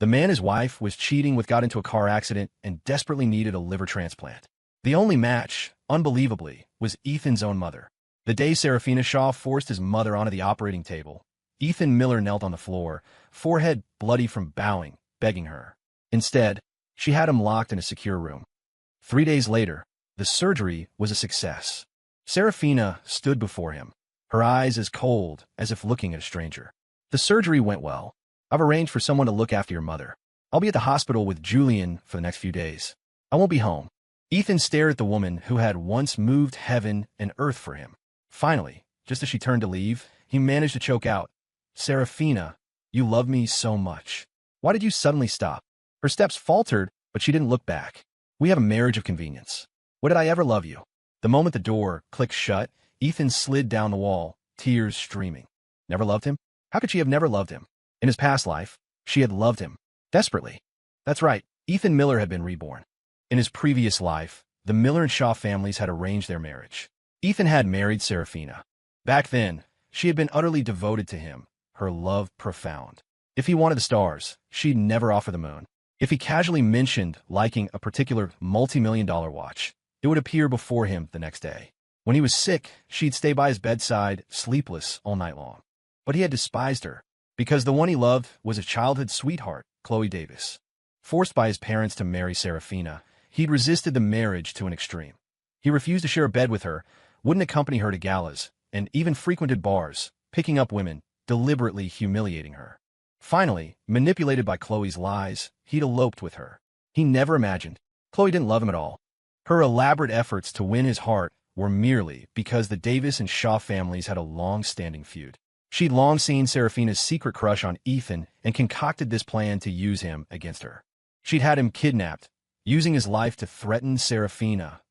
The man his wife was cheating with got into a car accident and desperately needed a liver transplant. The only match, unbelievably, was Ethan's own mother. The day Serafina Shaw forced his mother onto the operating table, Ethan Miller knelt on the floor, forehead bloody from bowing, begging her. Instead, she had him locked in a secure room. 3 days later, the surgery was a success. Serafina stood before him, her eyes as cold as if looking at a stranger. The surgery went well. I've arranged for someone to look after your mother. I'll be at the hospital with Julian for the next few days. I won't be home. Ethan stared at the woman who had once moved heaven and earth for him. Finally, just as she turned to leave, he managed to choke out, "Serafina, you love me so much. Why did you suddenly stop?" Her steps faltered, but she didn't look back. "We have a marriage of convenience. When did I ever love you?" The moment the door clicked shut, Ethan slid down the wall, tears streaming. Never loved him? How could she have never loved him? In his past life, she had loved him. Desperately. That's right, Ethan Miller had been reborn. In his previous life, the Miller and Shaw families had arranged their marriage. Ethan had married Serafina. Back then, she had been utterly devoted to him, her love profound. If he wanted the stars, she'd never offer the moon. If he casually mentioned liking a particular multi-million-dollar watch, it would appear before him the next day. When he was sick, she'd stay by his bedside, sleepless all night long. But he had despised her, because the one he loved was his childhood sweetheart, Chloe Davis. Forced by his parents to marry Serafina, he'd resisted the marriage to an extreme. He refused to share a bed with her, wouldn't accompany her to galas, and even frequented bars, picking up women, deliberately humiliating her. Finally, manipulated by Chloe's lies, he'd eloped with her. He never imagined Chloe didn't love him at all. Her elaborate efforts to win his heart were merely because the Davis and Shaw families had a long-standing feud. She'd long seen Serafina's secret crush on Ethan and concocted this plan to use him against her. She'd had him kidnapped, using his life to threaten Serafina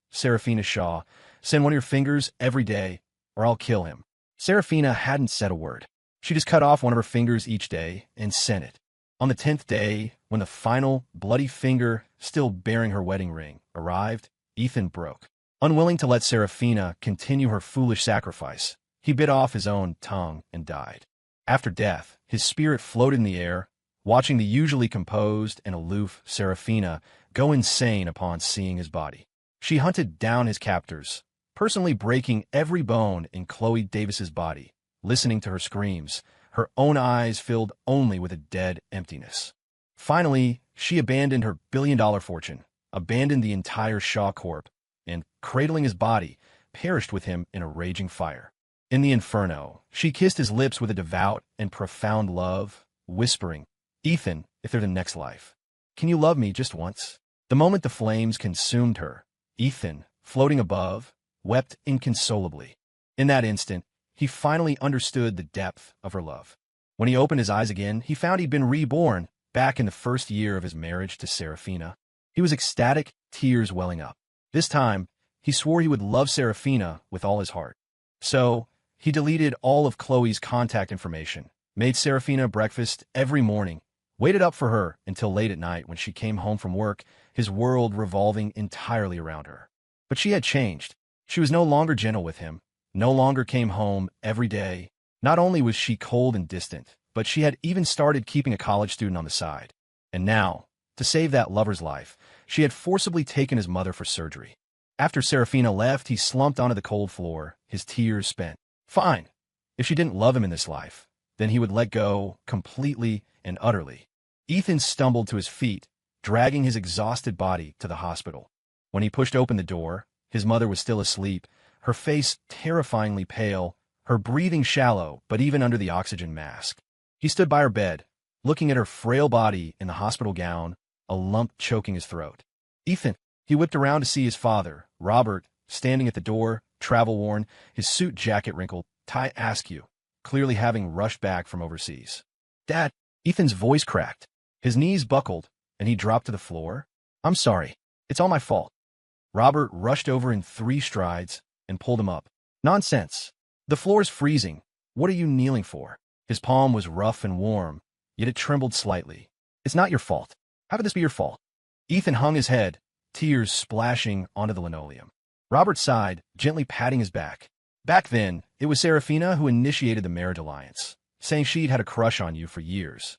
Shaw, "Send one of your fingers every day, or I'll kill him." Serafina hadn't said a word. She just cut off one of her fingers each day and sent it. On the 10th day, when the final bloody finger, still bearing her wedding ring, arrived, Ethan broke. Unwilling to let Serafina continue her foolish sacrifice, he bit off his own tongue and died. After death, his spirit floated in the air, watching the usually composed and aloof Serafina go insane upon seeing his body. She hunted down his captors, personally breaking every bone in Chloe Davis's body, listening to her screams, her own eyes filled only with a dead emptiness. Finally, she abandoned her billion-dollar fortune, abandoned the entire Shaw Corp, and, cradling his body, perished with him in a raging fire. In the inferno, she kissed his lips with a devout and profound love, whispering, "Ethan, if there's a next life, can you love me just once?" The moment the flames consumed her, Ethan, floating above, wept inconsolably. In that instant, he finally understood the depth of her love. When he opened his eyes again, he found he'd been reborn, back in the first year of his marriage to Serafina. He was ecstatic, tears welling up. This time, he swore he would love Serafina with all his heart. So, he deleted all of Chloe's contact information, made Serafina breakfast every morning, waited up for her until late at night when she came home from work, his world revolving entirely around her. But she had changed. She was no longer gentle with him, no longer came home every day. Not only was she cold and distant, but she had even started keeping a college student on the side. And now, to save that lover's life, she had forcibly taken his mother for surgery. After Serafina left, he slumped onto the cold floor, his tears spent. Fine. If she didn't love him in this life, then he would let go completely and utterly. Ethan stumbled to his feet, dragging his exhausted body to the hospital. When he pushed open the door, his mother was still asleep, her face terrifyingly pale, her breathing shallow, but even under the oxygen mask. He stood by her bed, looking at her frail body in the hospital gown, a lump choking his throat. "Ethan," he whipped around to see his father, Robert, standing at the door, travel-worn, his suit jacket wrinkled, tie askew, clearly having rushed back from overseas. "Dad," Ethan's voice cracked. His knees buckled, and he dropped to the floor. "I'm sorry. It's all my fault." Robert rushed over in 3 strides and pulled him up. "Nonsense. The floor's freezing. What are you kneeling for?" His palm was rough and warm, yet it trembled slightly. "It's not your fault. How could this be your fault?" Ethan hung his head, tears splashing onto the linoleum. Robert sighed, gently patting his back. "Back then, it was Serafina who initiated the marriage alliance, saying she'd had a crush on you for years.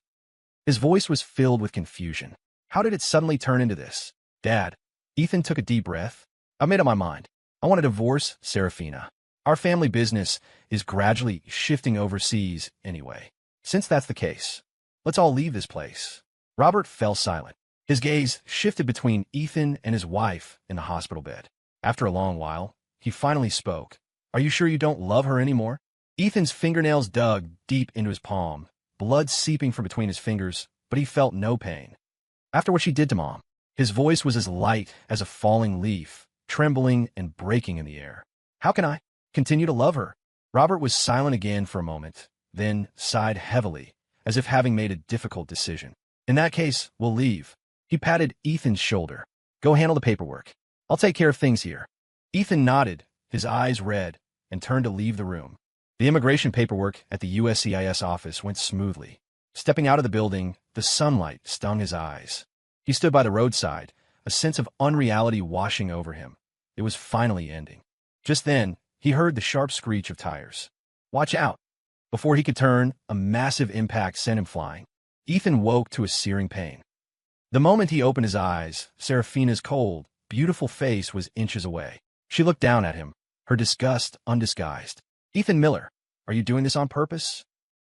His voice was filled with confusion. How did it suddenly turn into this? Dad. Ethan took a deep breath. I've made up my mind. I want to divorce Serafina. Our family business is gradually shifting overseas anyway. Since that's the case, let's all leave this place. Robert fell silent. His gaze shifted between Ethan and his wife in the hospital bed. After a long while, he finally spoke. Are you sure you don't love her anymore? Ethan's fingernails dug deep into his palm, blood seeping from between his fingers, but he felt no pain. After what she did to Mom, his voice was as light as a falling leaf, trembling and breaking in the air. How can I continue to love her? Robert was silent again for a moment, then sighed heavily, as if having made a difficult decision. In that case, we'll leave. He patted Ethan's shoulder. Go handle the paperwork. I'll take care of things here. Ethan nodded, his eyes red, and turned to leave the room. The immigration paperwork at the USCIS office went smoothly. Stepping out of the building, the sunlight stung his eyes. He stood by the roadside, a sense of unreality washing over him. It was finally ending. Just then, he heard the sharp screech of tires. Watch out! Before he could turn, a massive impact sent him flying. Ethan woke to a searing pain. The moment he opened his eyes, Serafina's cold, beautiful face was inches away. She looked down at him, her disgust undisguised. Ethan Miller, are you doing this on purpose?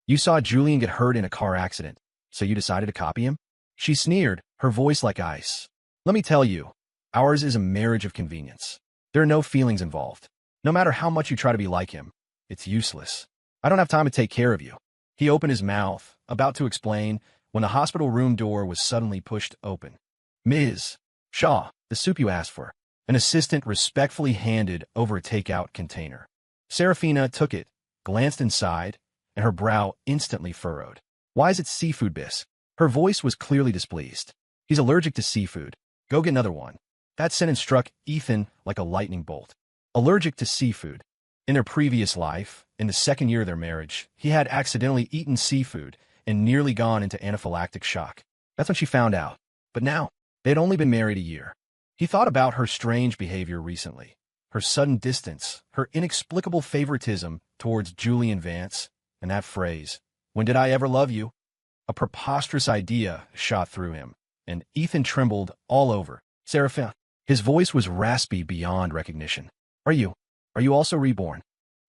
You saw Julian get hurt in a car accident, so you decided to copy him? She sneered, her voice like ice. Let me tell you, ours is a marriage of convenience. There are no feelings involved. No matter how much you try to be like him, it's useless. I don't have time to take care of you. He opened his mouth, about to explain, when the hospital room door was suddenly pushed open. Ms. Shaw, the soup you asked for. An assistant respectfully handed over a takeout container. Serafina took it, glanced inside, and her brow instantly furrowed. Why is it seafood, Biss? Her voice was clearly displeased. He's allergic to seafood. Go get another one. That sentence struck Ethan like a lightning bolt. Allergic to seafood. In their previous life, in the second year of their marriage, he had accidentally eaten seafood and nearly gone into anaphylactic shock. That's when she found out. But now, they had only been married a year. He thought about her strange behavior recently. Her sudden distance, her inexplicable favoritism towards Julian Vance, and that phrase, when did I ever love you? A preposterous idea shot through him, and Ethan trembled all over. Serafina. His voice was raspy beyond recognition. Are you also reborn?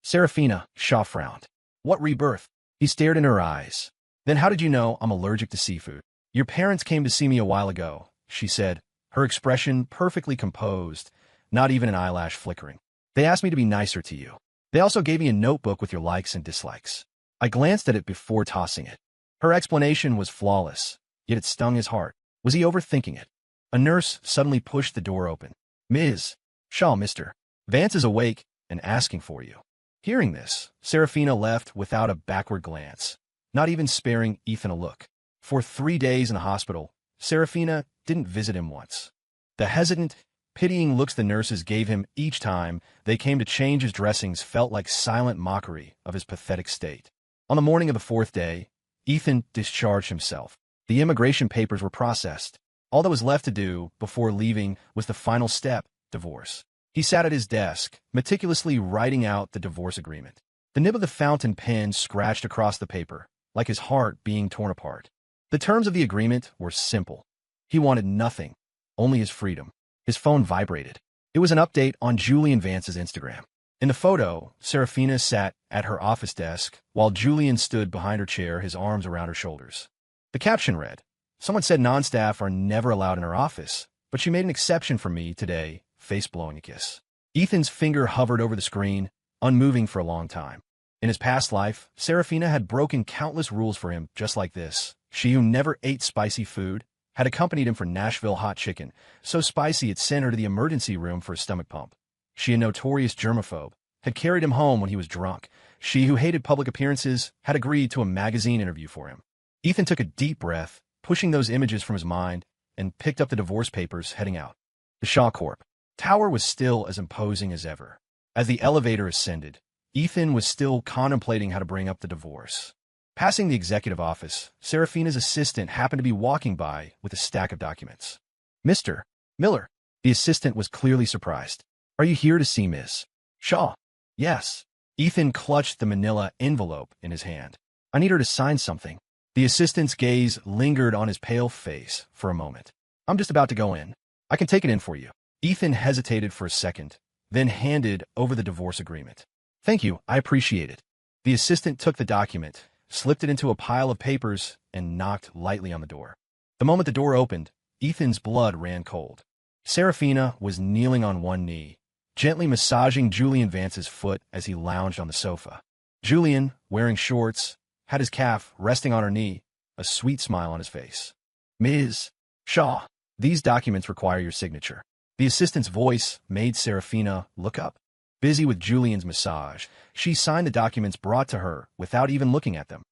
Serafina, Shaw frowned. What rebirth? He stared in her eyes. Then how did you know I'm allergic to seafood? Your parents came to see me a while ago, she said, her expression perfectly composed, not even an eyelash flickering. They asked me to be nicer to you. They also gave me a notebook with your likes and dislikes. I glanced at it before tossing it. Her explanation was flawless, yet it stung his heart. Was he overthinking it? A nurse suddenly pushed the door open. Ms. Shaw, Mr. Vance is awake and asking for you. Hearing this, Serafina left without a backward glance, not even sparing Ethan a look. For 3 days in the hospital, Serafina didn't visit him once. The hesitant, pitying looks the nurses gave him each time they came to change his dressings felt like silent mockery of his pathetic state. On the morning of the 4th day, Ethan discharged himself. The immigration papers were processed. All that was left to do before leaving was the final step, divorce. He sat at his desk, meticulously writing out the divorce agreement. The nib of the fountain pen scratched across the paper, like his heart being torn apart. The terms of the agreement were simple. He wanted nothing, only his freedom. His phone vibrated. It was an update on Julian Vance's Instagram. In the photo, Serafina sat at her office desk, while Julian stood behind her chair, his arms around her shoulders. The caption read, someone said non-staff are never allowed in her office, but she made an exception for me today, face blowing a kiss. Ethan's finger hovered over the screen, unmoving for a long time. In his past life, Serafina had broken countless rules for him just like this. She who never ate spicy food had accompanied him for Nashville hot chicken, so spicy it sent her to the emergency room for a stomach pump. She, a notorious germaphobe, had carried him home when he was drunk. She who hated public appearances had agreed to a magazine interview for him. Ethan took a deep breath, pushing those images from his mind, and picked up the divorce papers, heading out. The Shaw Corp tower was still as imposing as ever. As the elevator ascended, Ethan was still contemplating how to bring up the divorce. Passing the executive office, Serafina's assistant happened to be walking by with a stack of documents. Mr. Miller. The assistant was clearly surprised. Are you here to see Ms. Shaw? Yes. Ethan clutched the manila envelope in his hand. I need her to sign something. The assistant's gaze lingered on his pale face for a moment. I'm just about to go in. I can take it in for you. Ethan hesitated for a second, then handed over the divorce agreement. Thank you, I appreciate it. The assistant took the document, slipped it into a pile of papers, and knocked lightly on the door. The moment the door opened, Ethan's blood ran cold. Serafina was kneeling on one knee, gently massaging Julian Vance's foot as he lounged on the sofa. Julian, wearing shorts, had his calf resting on her knee, a sweet smile on his face. Ms. Shaw, these documents require your signature. The assistant's voice made Serafina look up. Busy with Julian's massage, she signed the documents brought to her without even looking at them.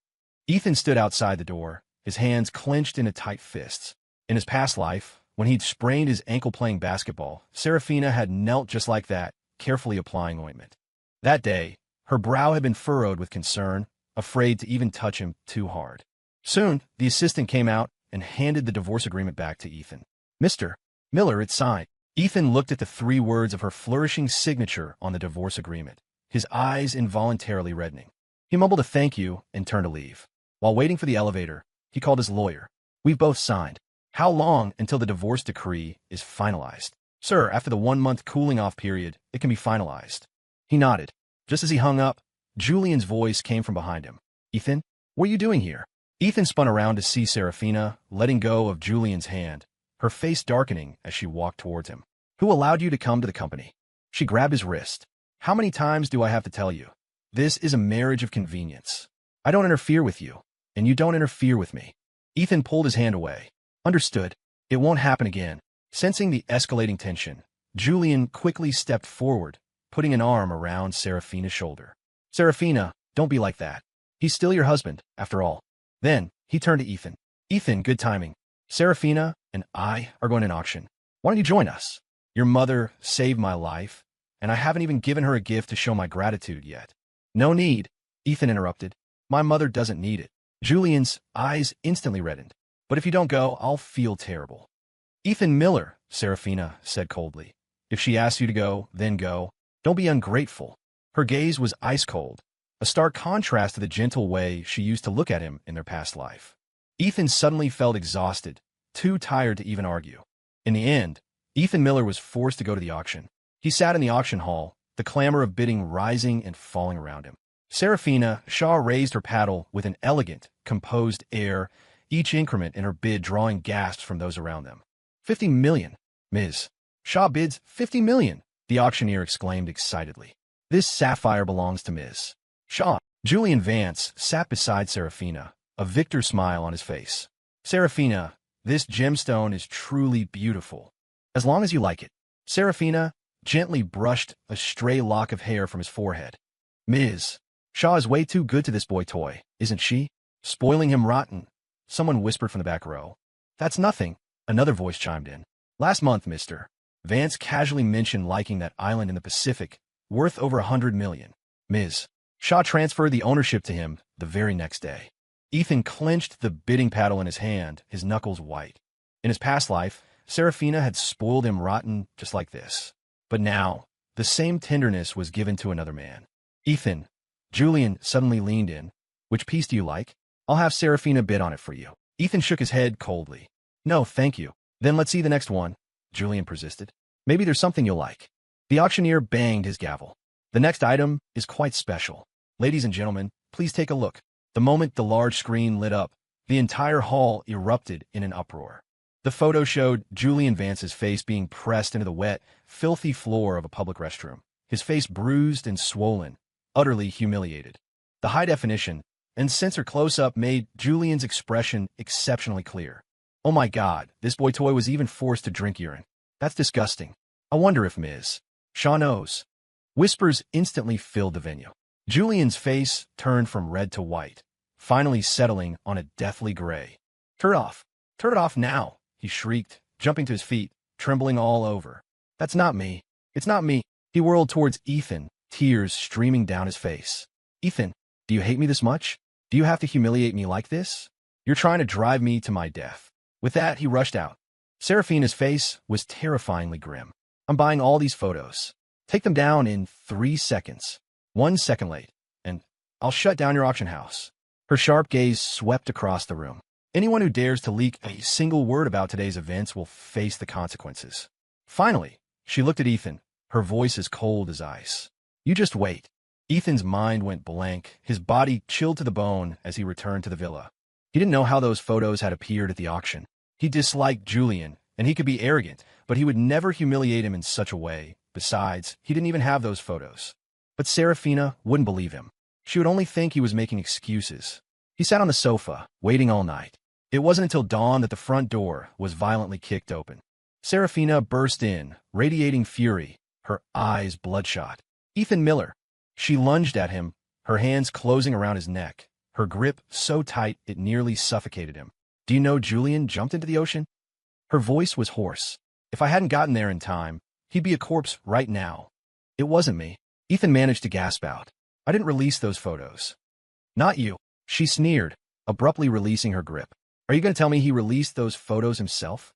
Ethan stood outside the door, his hands clenched into tight fists. In his past life, when he'd sprained his ankle playing basketball, Serafina had knelt just like that, carefully applying ointment. That day, her brow had been furrowed with concern, afraid to even touch him too hard. Soon, the assistant came out and handed the divorce agreement back to Ethan. Mr. Miller, it's signed. Ethan looked at the 3 words of her flourishing signature on the divorce agreement, his eyes involuntarily reddening. He mumbled a thank you and turned to leave. While waiting for the elevator, he called his lawyer. We've both signed. How long until the divorce decree is finalized? Sir, after the 1-month cooling-off period, it can be finalized. He nodded. Just as he hung up, Julian's voice came from behind him. Ethan, what are you doing here? Ethan spun around to see Serafina, letting go of Julian's hand, her face darkening as she walked towards him. Who allowed you to come to the company? She grabbed his wrist. How many times do I have to tell you? This is a marriage of convenience. I don't interfere with you, and you don't interfere with me. Ethan pulled his hand away. Understood. It won't happen again. Sensing the escalating tension, Julian quickly stepped forward, putting an arm around Serafina's shoulder. Serafina, don't be like that. He's still your husband, after all. Then, he turned to Ethan. Ethan, good timing. Serafina and I are going to an auction. Why don't you join us? Your mother saved my life, and I haven't even given her a gift to show my gratitude yet. No need, Ethan interrupted. My mother doesn't need it. Julian's eyes instantly reddened. But if you don't go, I'll feel terrible. Ethan Miller, Serafina said coldly. If she asks you to go, then go. Don't be ungrateful. Her gaze was ice cold, a stark contrast to the gentle way she used to look at him in their past life. Ethan suddenly felt exhausted, too tired to even argue. In the end, Ethan Miller was forced to go to the auction. He sat in the auction hall, the clamor of bidding rising and falling around him. Serafina Shaw raised her paddle with an elegant, composed air, each increment in her bid drawing gasps from those around them. 50 million, Ms. Shaw bids 50 million, the auctioneer exclaimed excitedly. This sapphire belongs to Ms. Shaw. Julian Vance sat beside Serafina, a victor smile on his face. Serafina, this gemstone is truly beautiful. As long as you like it. Serafina gently brushed a stray lock of hair from his forehead. Ms. Shaw is way too good to this boy toy, isn't she? Spoiling him rotten, someone whispered from the back row. That's nothing, another voice chimed in. Last month, Mr. Vance casually mentioned liking that island in the Pacific, worth over 100 million. Ms. Shaw transferred the ownership to him the very next day. Ethan clenched the bidding paddle in his hand, his knuckles white. In his past life, Serafina had spoiled him rotten just like this. But now, the same tenderness was given to another man. Ethan, Julian suddenly leaned in. Which piece do you like? I'll have Serafina bid on it for you. Ethan shook his head coldly. No, thank you. Then let's see the next one, Julian persisted. Maybe there's something you'll like. The auctioneer banged his gavel. The next item is quite special. Ladies and gentlemen, please take a look. The moment the large screen lit up, the entire hall erupted in an uproar. The photo showed Julian Vance's face being pressed into the wet, filthy floor of a public restroom, his face bruised and swollen, utterly humiliated. The high-definition and censor close-up made Julian's expression exceptionally clear. Oh my God, this boy toy was even forced to drink urine. That's disgusting. I wonder if Ms. Shaw knows. Whispers instantly filled the venue. Julian's face turned from red to white, finally settling on a deathly gray. Turn it off. Turn it off now, he shrieked, jumping to his feet, trembling all over. That's not me. It's not me. He whirled towards Ethan, tears streaming down his face. Ethan, do you hate me this much? Do you have to humiliate me like this? You're trying to drive me to my death. With that, he rushed out. Serafina's face was terrifyingly grim. I'm buying all these photos. Take them down in 3 seconds. 1 second late, and I'll shut down your auction house. Her sharp gaze swept across the room. Anyone who dares to leak a single word about today's events will face the consequences. Finally, she looked at Ethan, her voice as cold as ice. You just wait. Ethan's mind went blank, his body chilled to the bone as he returned to the villa. He didn't know how those photos had appeared at the auction. He disliked Julian, and he could be arrogant, but he would never humiliate him in such a way. Besides, he didn't even have those photos. But Serafina wouldn't believe him. She would only think he was making excuses. He sat on the sofa, waiting all night. It wasn't until dawn that the front door was violently kicked open. Serafina burst in, radiating fury, her eyes bloodshot. Ethan Miller. She lunged at him, her hands closing around his neck, her grip so tight it nearly suffocated him. Do you know Julian jumped into the ocean? Her voice was hoarse. If I hadn't gotten there in time, he'd be a corpse right now. It wasn't me. Ethan managed to gasp out. I didn't release those photos. Not you. She sneered, abruptly releasing her grip. Are you going to tell me he released those photos himself?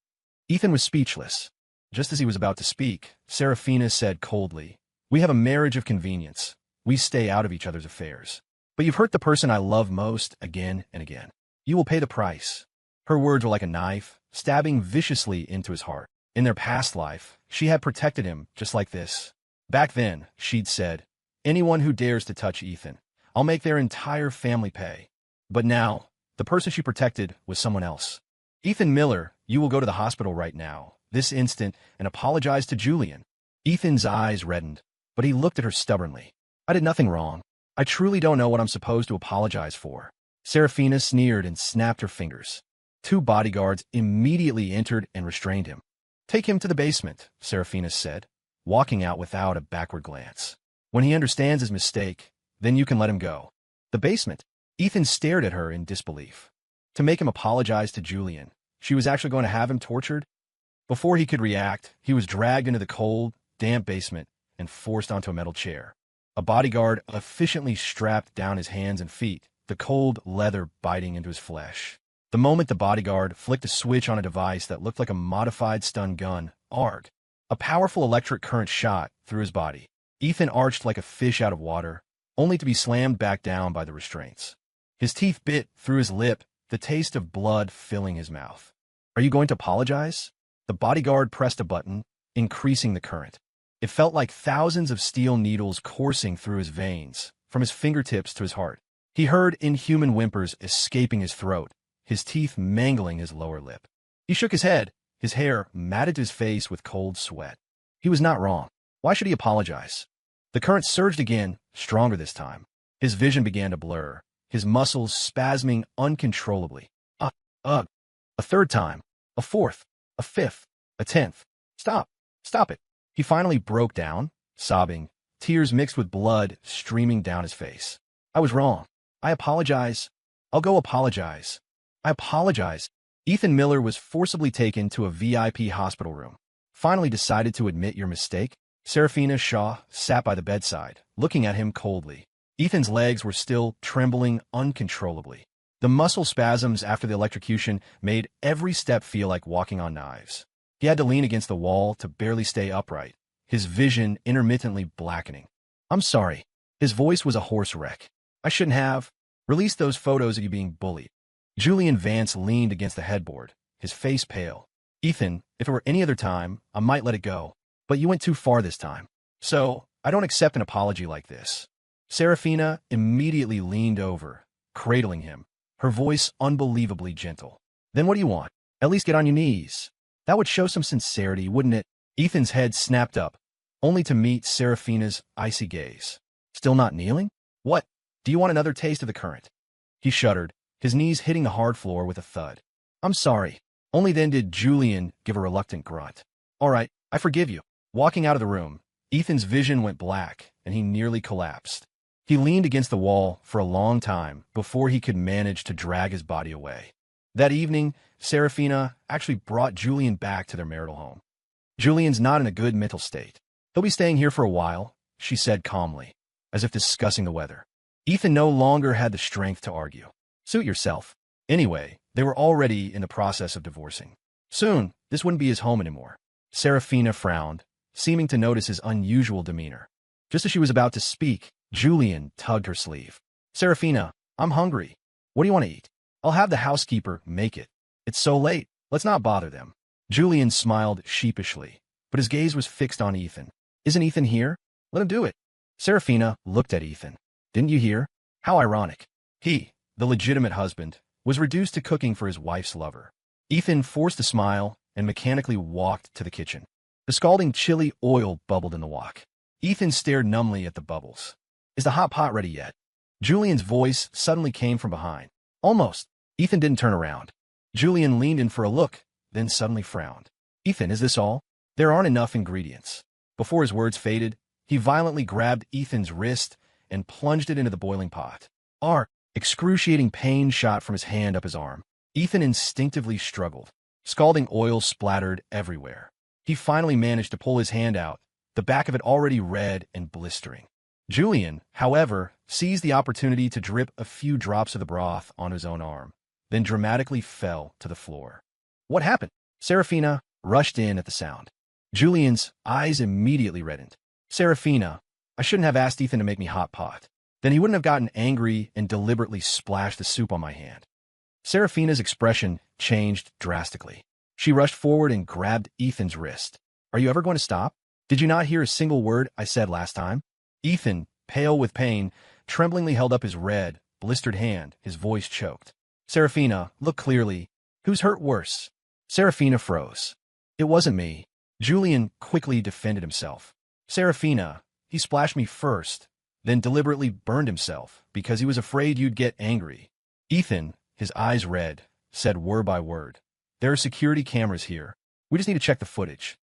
Ethan was speechless. Just as he was about to speak, Serafina said coldly, We have a marriage of convenience. We stay out of each other's affairs. But you've hurt the person I love most again and again. You will pay the price. Her words were like a knife, stabbing viciously into his heart. In their past life, she had protected him just like this. Back then, she'd said, Anyone who dares to touch Ethan, I'll make their entire family pay. But now, the person she protected was someone else. Ethan Miller, you will go to the hospital right now, this instant, and apologize to Julian. Ethan's eyes reddened, but he looked at her stubbornly. I did nothing wrong. I truly don't know what I'm supposed to apologize for. Serafina sneered and snapped her fingers. 2 bodyguards immediately entered and restrained him. Take him to the basement, Serafina said, walking out without a backward glance. When he understands his mistake, then you can let him go. The basement? Ethan stared at her in disbelief. To make him apologize to Julian, she was actually going to have him tortured? Before he could react, he was dragged into the cold, damp basement and forced onto a metal chair. A bodyguard efficiently strapped down his hands and feet, the cold leather biting into his flesh. The moment the bodyguard flicked a switch on a device that looked like a modified stun gun, ARG, a powerful electric current shot through his body. Ethan arched like a fish out of water, only to be slammed back down by the restraints. His teeth bit through his lip, the taste of blood filling his mouth. Are you going to apologize? The bodyguard pressed a button, increasing the current. It felt like thousands of steel needles coursing through his veins, from his fingertips to his heart. He heard inhuman whimpers escaping his throat, his teeth mangling his lower lip. He shook his head, his hair matted to his face with cold sweat. He was not wrong. Why should he apologize? The current surged again, stronger this time. His vision began to blur, his muscles spasming uncontrollably. A third time, a fourth, a fifth, a 10th. Stop it. He finally broke down, sobbing, tears mixed with blood streaming down his face. I was wrong. I apologize. I'll go apologize. I apologize. Ethan Miller was forcibly taken to a VIP hospital room. Finally decided to admit your mistake? Serafina Shaw sat by the bedside, looking at him coldly. Ethan's legs were still trembling uncontrollably. The muscle spasms after the electrocution made every step feel like walking on knives. He had to lean against the wall to barely stay upright, his vision intermittently blackening. I'm sorry. His voice was a hoarse wreck. I shouldn't have released those photos of you being bullied. Julian Vance leaned against the headboard, his face pale. Ethan, if it were any other time, I might let it go. But you went too far this time. So, I don't accept an apology like this. Serafina immediately leaned over, cradling him, her voice unbelievably gentle. Then what do you want? At least get on your knees. That would show some sincerity, wouldn't it? Ethan's head snapped up, only to meet Serafina's icy gaze. Still not kneeling? What? Do you want another taste of the current? He shuddered, his knees hitting the hard floor with a thud. I'm sorry. Only then did Julian give a reluctant grunt. All right, I forgive you. Walking out of the room, Ethan's vision went black, and he nearly collapsed. He leaned against the wall for a long time before he could manage to drag his body away. That evening, Serafina actually brought Julian back to their marital home. Julian's not in a good mental state. He'll be staying here for a while, she said calmly, as if discussing the weather. Ethan no longer had the strength to argue. Suit yourself. Anyway, they were already in the process of divorcing. Soon, this wouldn't be his home anymore. Serafina frowned, seeming to notice his unusual demeanor. Just as she was about to speak, Julian tugged her sleeve. Serafina, I'm hungry. What do you want to eat? I'll have the housekeeper make it. It's so late. Let's not bother them. Julian smiled sheepishly, but his gaze was fixed on Ethan. Isn't Ethan here? Let him do it. Serafina looked at Ethan. Didn't you hear? How ironic. He, the legitimate husband, was reduced to cooking for his wife's lover. Ethan forced a smile and mechanically walked to the kitchen. The scalding chili oil bubbled in the wok. Ethan stared numbly at the bubbles. Is the hot pot ready yet? Julian's voice suddenly came from behind. Almost. Ethan didn't turn around. Julian leaned in for a look, then suddenly frowned. Ethan, is this all? There aren't enough ingredients. Before his words faded, he violently grabbed Ethan's wrist and plunged it into the boiling pot. Excruciating pain shot from his hand up his arm. Ethan instinctively struggled. Scalding oil splattered everywhere. He finally managed to pull his hand out, the back of it already red and blistering. Julian, however, seized the opportunity to drip a few drops of the broth on his own arm, then dramatically fell to the floor. What happened? Serafina rushed in at the sound. Julian's eyes immediately reddened. Serafina, I shouldn't have asked Ethan to make me hot pot. Then he wouldn't have gotten angry and deliberately splashed the soup on my hand. Serafina's expression changed drastically. She rushed forward and grabbed Ethan's wrist. Are you ever going to stop? Did you not hear a single word I said last time? Ethan, pale with pain, tremblingly held up his red, blistered hand, his voice choked. Serafina, look clearly. Who's hurt worse? Serafina froze. It wasn't me. Julian quickly defended himself. Serafina, he splashed me first, then deliberately burned himself because he was afraid you'd get angry. Ethan, his eyes red, said word by word. There are security cameras here. We just need to check the footage.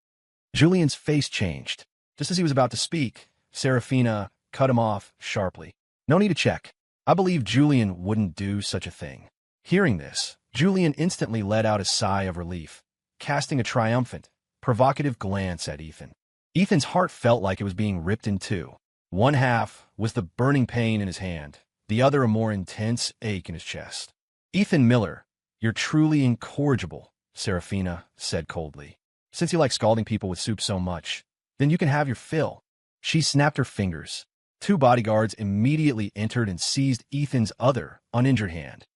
Julian's face changed. Just as he was about to speak, Serafina cut him off sharply. No need to check. I believe Julian wouldn't do such a thing. Hearing this, Julian instantly let out a sigh of relief, casting a triumphant, provocative glance at Ethan. Ethan's heart felt like it was being ripped in two. One half was the burning pain in his hand, the other a more intense ache in his chest. Ethan Miller, you're truly incorrigible, Serafina said coldly. Since you like scalding people with soup so much, then you can have your fill. She snapped her fingers. Two bodyguards immediately entered and seized Ethan's other, uninjured hand.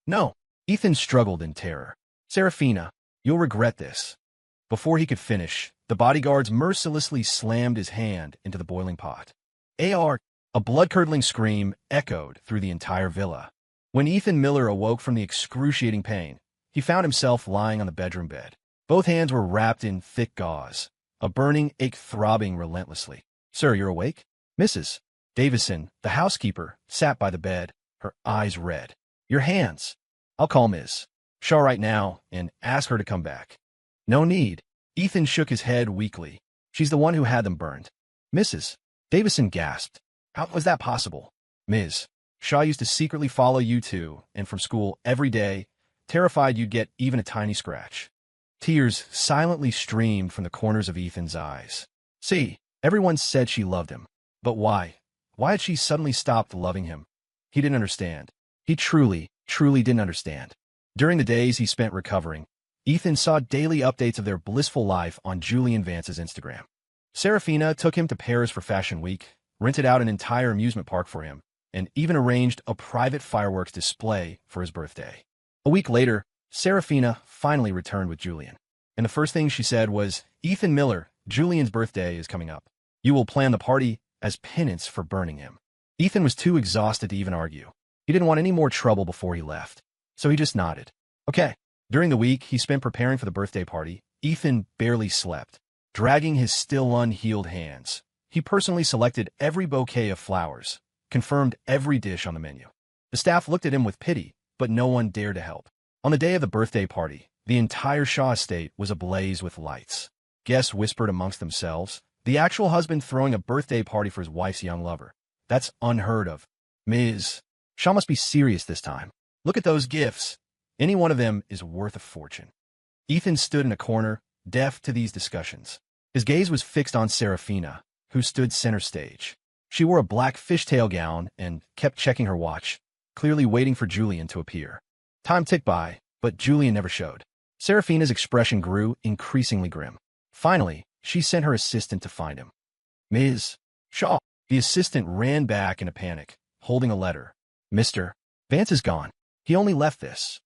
No, Ethan struggled in terror. Serafina, you'll regret this. Before he could finish, the bodyguards mercilessly slammed his hand into the boiling pot. A blood-curdling scream echoed through the entire villa. When Ethan Miller awoke from the excruciating pain, he found himself lying on the bedroom bed. Both hands were wrapped in thick gauze, a burning ache throbbing relentlessly. Sir, you're awake? Mrs. Davison, the housekeeper, sat by the bed, her eyes red. Your hands. I'll call Ms. Shaw right now and ask her to come back. No need. Ethan shook his head weakly. She's the one who had them burned. Mrs. Davison gasped. How was that possible? Ms. Shaw used to secretly follow you two and from school every day, terrified you'd get even a tiny scratch. Tears silently streamed from the corners of Ethan's eyes. See, everyone said she loved him. But why? Why had she suddenly stopped loving him? He didn't understand. He truly didn't understand. During the days he spent recovering, Ethan saw daily updates of their blissful life on Julian Vance's Instagram. Serafina took him to Paris for Fashion Week, rented out an entire amusement park for him, and even arranged a private fireworks display for his birthday. A week later, Serafina finally returned with Julian. And the first thing she said was, Ethan Miller, Julian's birthday is coming up. You will plan the party as penance for burning him. Ethan was too exhausted to even argue. He didn't want any more trouble before he left, so he just nodded. Okay. During the week he spent preparing for the birthday party, Ethan barely slept. Dragging his still unhealed hands, he personally selected every bouquet of flowers, confirmed every dish on the menu. The staff looked at him with pity, but no one dared to help. On the day of the birthday party, the entire Shaw estate was ablaze with lights. Guests whispered amongst themselves, the actual husband throwing a birthday party for his wife's young lover. That's unheard of. Ms. Shaw must be serious this time. Look at those gifts. Any one of them is worth a fortune. Ethan stood in a corner, deaf to these discussions. His gaze was fixed on Serafina, who stood center stage. She wore a black fishtail gown and kept checking her watch, clearly waiting for Julian to appear. Time ticked by, but Julian never showed. Serafina's expression grew increasingly grim. Finally, she sent her assistant to find him. Ms. Shaw. The assistant ran back in a panic, holding a letter. Mr. Vance is gone. He only left this.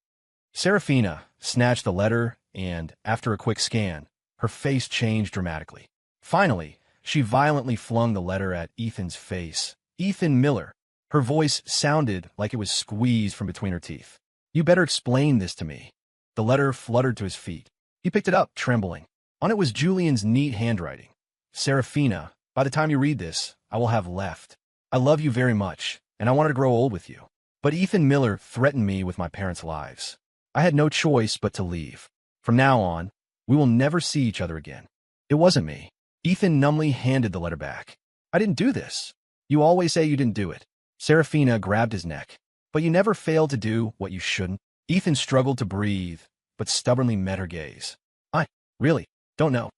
Serafina snatched the letter, and, after a quick scan, her face changed dramatically. Finally, she violently flung the letter at Ethan's face. Ethan Miller. Her voice sounded like it was squeezed from between her teeth. You better explain this to me. The letter fluttered to his feet. He picked it up, trembling. On it was Julian's neat handwriting. Serafina, by the time you read this, I will have left. I love you very much, and I wanted to grow old with you. But Ethan Miller threatened me with my parents' lives. I had no choice but to leave. From now on, we will never see each other again. It wasn't me. Ethan numbly handed the letter back. I didn't do this. You always say you didn't do it. Serafina grabbed his neck. But you never failed to do what you shouldn't. Ethan struggled to breathe, but stubbornly met her gaze. I really don't know.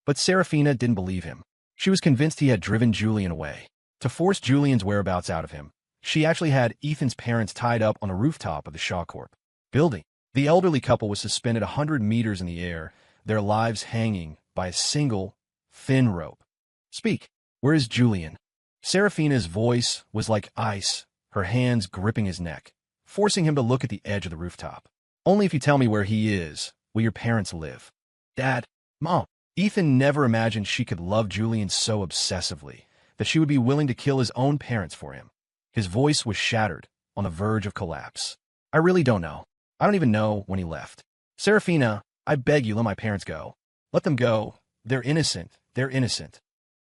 But Serafina didn't believe him. She was convinced he had driven Julian away. To force Julian's whereabouts out of him, she actually had Ethan's parents tied up on a rooftop of the Shaw Corp building. The elderly couple was suspended 100 meters in the air, their lives hanging by a single, thin rope. Speak. Where is Julian? Serafina's voice was like ice, her hands gripping his neck, forcing him to look at the edge of the rooftop. Only if you tell me where he is, will your parents live. Dad, Mom. Ethan never imagined she could love Julian so obsessively that she would be willing to kill his own parents for him. His voice was shattered, on the verge of collapse. I really don't know. I don't even know when he left. Serafina, I beg you, let my parents go. Let them go. They're innocent. They're innocent.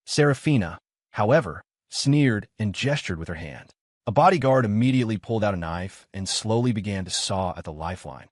Serafina, however, sneered and gestured with her hand. A bodyguard immediately pulled out a knife and slowly began to saw at the lifeline.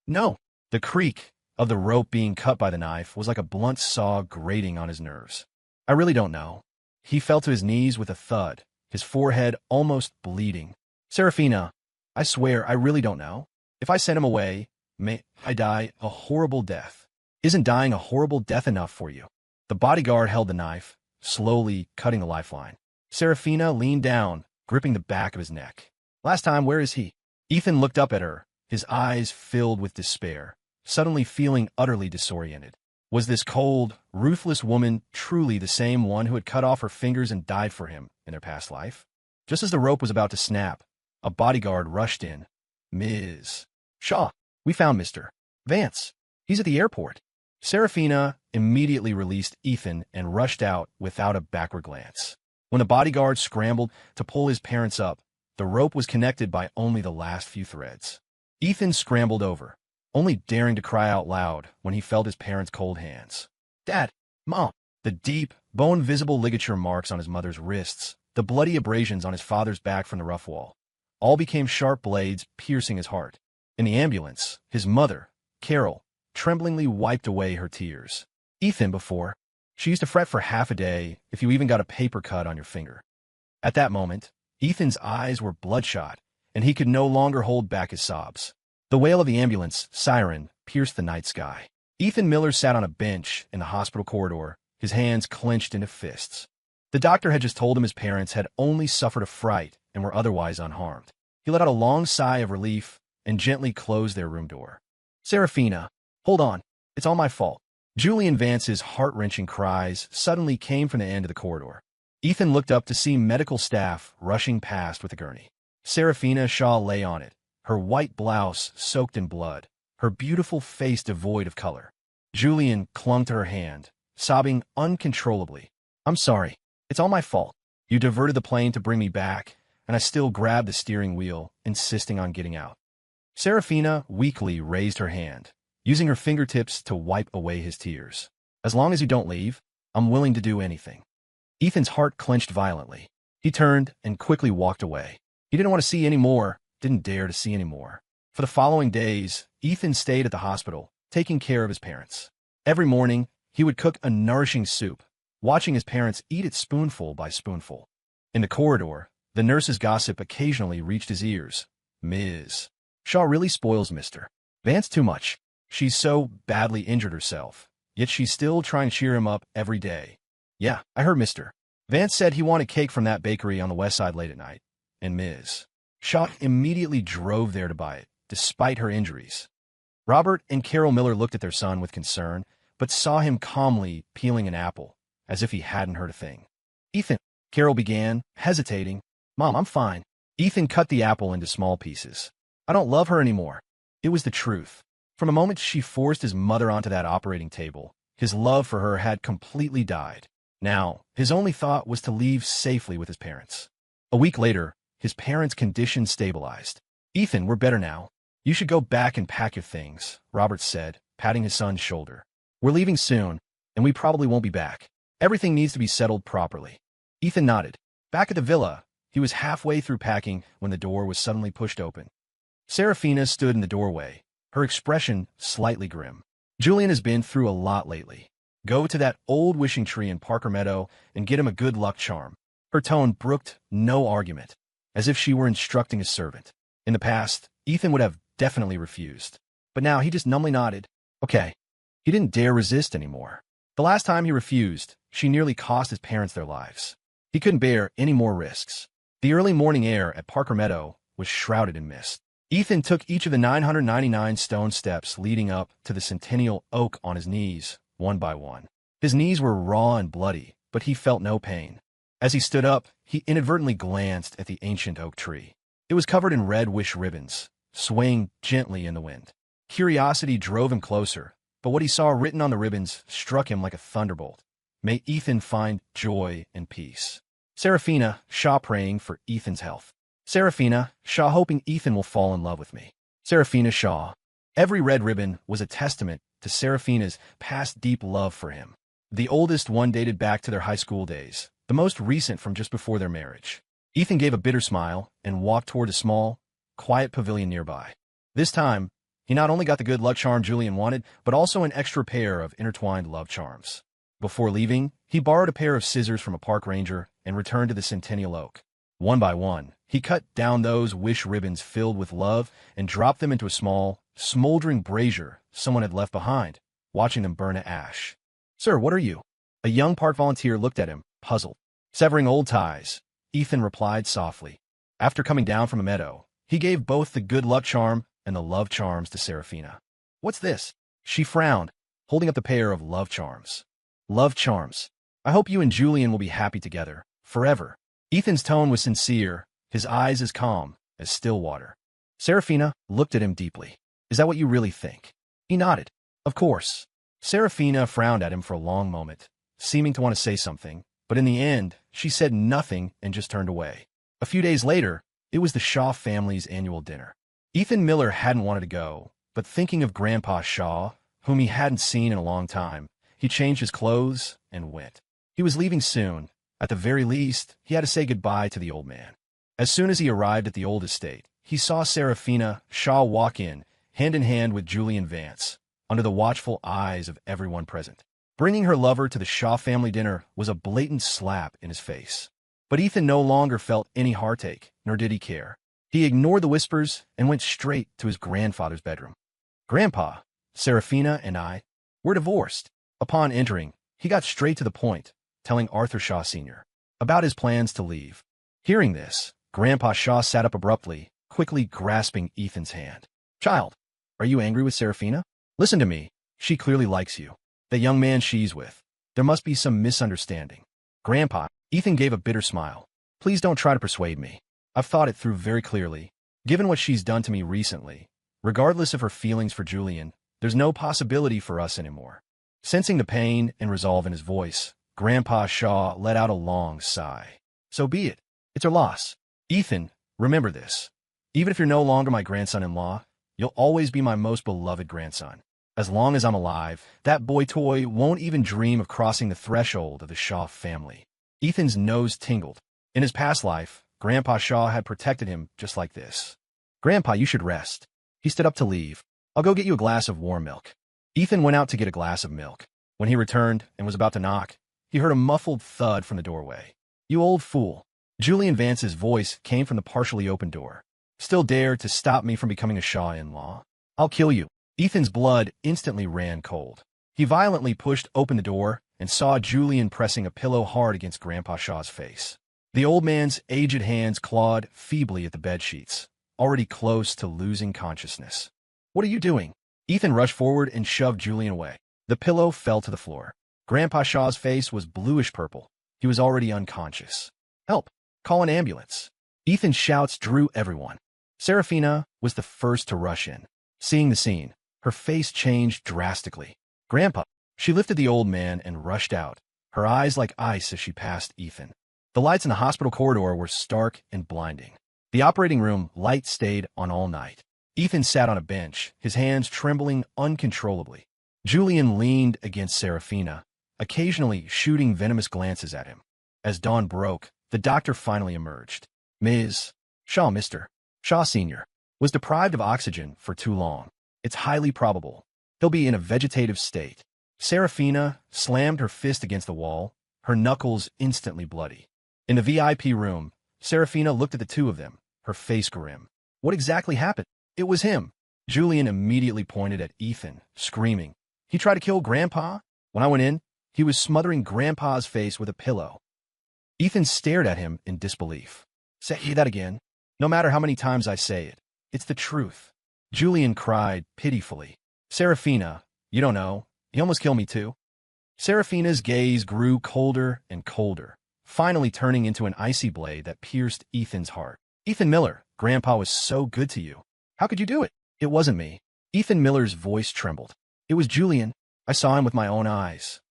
No! The creak of the rope being cut by the knife was like a blunt saw grating on his nerves. I really don't know. He fell to his knees with a thud, his forehead almost bleeding. Serafina, I swear I really don't know. If I send him away, may I die a horrible death. Isn't dying a horrible death enough for you? The bodyguard held the knife, slowly cutting the lifeline. Serafina leaned down, gripping the back of his neck. Last time, where is he? Ethan looked up at her, his eyes filled with despair, suddenly feeling utterly disoriented. Was this cold, ruthless woman truly the same one who had cut off her fingers and died for him in their past life? Just as the rope was about to snap, a bodyguard rushed in. Ms. Shaw, we found Mr. Vance. He's at the airport. Serafina immediately released Ethan and rushed out without a backward glance. When the bodyguard scrambled to pull his parents up, the rope was connected by only the last few threads. Ethan scrambled over, only daring to cry out loud when he felt his parents' cold hands. Dad, Mom, the deep, bone-visible ligature marks on his mother's wrists, the bloody abrasions on his father's back from the rough wall, all became sharp blades piercing his heart. In the ambulance, his mother, Carol, tremblingly wiped away her tears. Ethan, before, she used to fret for half a day if you even got a paper cut on your finger. At that moment, Ethan's eyes were bloodshot, and he could no longer hold back his sobs. The wail of the ambulance siren pierced the night sky. Ethan Miller sat on a bench in the hospital corridor, his hands clenched into fists. The doctor had just told him his parents had only suffered a fright and were otherwise unharmed. He let out a long sigh of relief and gently closed their room door. Serafina, hold on. It's all my fault. Julian Vance's heart-wrenching cries suddenly came from the end of the corridor. Ethan looked up to see medical staff rushing past with a gurney. Serafina Shaw lay on it, her white blouse soaked in blood, her beautiful face devoid of color. Julian clung to her hand, sobbing uncontrollably. I'm sorry. It's all my fault. You diverted the plane to bring me back, and I still grabbed the steering wheel, insisting on getting out. Serafina weakly raised her hand, using her fingertips to wipe away his tears. As long as you don't leave, I'm willing to do anything. Ethan's heart clenched violently. He turned and quickly walked away. He didn't want to see any more, didn't dare to see any more. For the following days, Ethan stayed at the hospital, taking care of his parents. Every morning, he would cook a nourishing soup, watching his parents eat it spoonful by spoonful. In the corridor, the nurse's gossip occasionally reached his ears. Ms. Shaw really spoils Mr. Vance too much. She's so badly injured herself, yet she's still trying to cheer him up every day. Yeah, I heard Mr. Vance said he wanted cake from that bakery on the west side late at night, and Ms. Shaw immediately drove there to buy it, despite her injuries. Robert and Carol Miller looked at their son with concern, but saw him calmly peeling an apple, as if he hadn't heard a thing. Ethan, Carol began, hesitating. Mom, I'm fine. Ethan cut the apple into small pieces. I don't love her anymore. It was the truth. From the moment she forced his mother onto that operating table, his love for her had completely died. Now, his only thought was to leave safely with his parents. A week later, his parents' condition stabilized. Ethan, we're better now. You should go back and pack your things, Robert said, patting his son's shoulder. We're leaving soon, and we probably won't be back. Everything needs to be settled properly. Ethan nodded. Back at the villa, he was halfway through packing when the door was suddenly pushed open. Serafina stood in the doorway, her expression slightly grim. Julian has been through a lot lately. Go to that old wishing tree in Parker Meadow and get him a good luck charm. Her tone brooked no argument, as if she were instructing a servant. In the past, Ethan would have definitely refused. But now he just numbly nodded. Okay. He didn't dare resist anymore. The last time he refused, she nearly cost his parents their lives. He couldn't bear any more risks. The early morning air at Parker Meadow was shrouded in mist. Ethan took each of the 999 stone steps leading up to the Centennial Oak on his knees, one by one. His knees were raw and bloody, but he felt no pain. As he stood up, he inadvertently glanced at the ancient oak tree. It was covered in red wish ribbons, swaying gently in the wind. Curiosity drove him closer, but what he saw written on the ribbons struck him like a thunderbolt. May Ethan find joy and peace. Serafina, Shaw praying for Ethan's health. Serafina, Shaw hoping Ethan will fall in love with me. Serafina Shaw. Every red ribbon was a testament to Serafina's past deep love for him. The oldest one dated back to their high school days, the most recent from just before their marriage. Ethan gave a bitter smile and walked toward a small, quiet pavilion nearby. This time, he not only got the good luck charm Julian wanted, but also an extra pair of intertwined love charms. Before leaving, he borrowed a pair of scissors from a park ranger and returned to the Centennial Oak. One by one, he cut down those wish ribbons filled with love and dropped them into a small, smoldering brazier someone had left behind, watching them burn to ash. Sir, what are you? A young park volunteer looked at him, puzzled. Severing old ties, Ethan replied softly. After coming down from a meadow, he gave both the good luck charm and the love charms to Serafina. What's this? She frowned, holding up the pair of love charms. Love charms. I hope you and Julian will be happy together, forever. Ethan's tone was sincere, his eyes as calm as still water. Serafina looked at him deeply. Is that what you really think? He nodded. Of course. Serafina frowned at him for a long moment, seeming to want to say something, but in the end, she said nothing and just turned away. A few days later, it was the Shaw family's annual dinner. Ethan Miller hadn't wanted to go, but thinking of Grandpa Shaw, whom he hadn't seen in a long time, he changed his clothes and went. He was leaving soon. At the very least, he had to say goodbye to the old man. As soon as he arrived at the old estate, he saw Serafina Shaw walk in hand with Julian Vance, under the watchful eyes of everyone present. Bringing her lover to the Shaw family dinner was a blatant slap in his face. But Ethan no longer felt any heartache, nor did he care. He ignored the whispers and went straight to his grandfather's bedroom. Grandpa, Serafina and I, we're divorced. Upon entering, he got straight to the point, telling Arthur Shaw Sr. about his plans to leave. Hearing this, Grandpa Shaw sat up abruptly, quickly grasping Ethan's hand. Child, are you angry with Serafina? Listen to me. She clearly likes you. The young man she's with. There must be some misunderstanding. Grandpa, Ethan gave a bitter smile. Please don't try to persuade me. I've thought it through very clearly. Given what she's done to me recently, regardless of her feelings for Julian, there's no possibility for us anymore. Sensing the pain and resolve in his voice, Grandpa Shaw let out a long sigh. So be it. It's her loss. Ethan, remember this. Even if you're no longer my grandson-in-law, you'll always be my most beloved grandson. As long as I'm alive, that boy toy won't even dream of crossing the threshold of the Shaw family. Ethan's nose tingled. In his past life, Grandpa Shaw had protected him just like this. Grandpa, you should rest. He stood up to leave. I'll go get you a glass of warm milk. Ethan went out to get a glass of milk. When he returned and was about to knock, he heard a muffled thud from the doorway. You old fool. Julian Vance's voice came from the partially open door. Still dare to stop me from becoming a Shaw-in-law? I'll kill you. Ethan's blood instantly ran cold. He violently pushed open the door and saw Julian pressing a pillow hard against Grandpa Shaw's face. The old man's aged hands clawed feebly at the bedsheets, already close to losing consciousness. What are you doing? Ethan rushed forward and shoved Julian away. The pillow fell to the floor. Grandpa Shaw's face was bluish-purple. He was already unconscious. Help! Call an ambulance. Ethan's shouts drew everyone. Serafina was the first to rush in. Seeing the scene, her face changed drastically. "Grandpa!" She lifted the old man and rushed out, her eyes like ice as she passed Ethan. The lights in the hospital corridor were stark and blinding. The operating room light stayed on all night. Ethan sat on a bench, his hands trembling uncontrollably. Julian leaned against Serafina, occasionally shooting venomous glances at him. As dawn broke, the doctor finally emerged. Ms. Shaw, Mr. Shaw Sr., was deprived of oxygen for too long. It's highly probable he'll be in a vegetative state. Serafina slammed her fist against the wall, her knuckles instantly bloody. In the VIP room, Serafina looked at the two of them, her face grim. What exactly happened? It was him. Julian immediately pointed at Ethan, screaming, "He tried to kill Grandpa?" When I went in, he was smothering Grandpa's face with a pillow. Ethan stared at him in disbelief. "Say that again. No matter how many times I say it, it's the truth." Julian cried pitifully. "Serafina, you don't know. He almost killed me too." Serafina's gaze grew colder and colder, finally turning into an icy blade that pierced Ethan's heart. "Ethan Miller, Grandpa was so good to you. How could you do it?" "It wasn't me." Ethan Miller's voice trembled. "It was Julian. I saw him with my own eyes."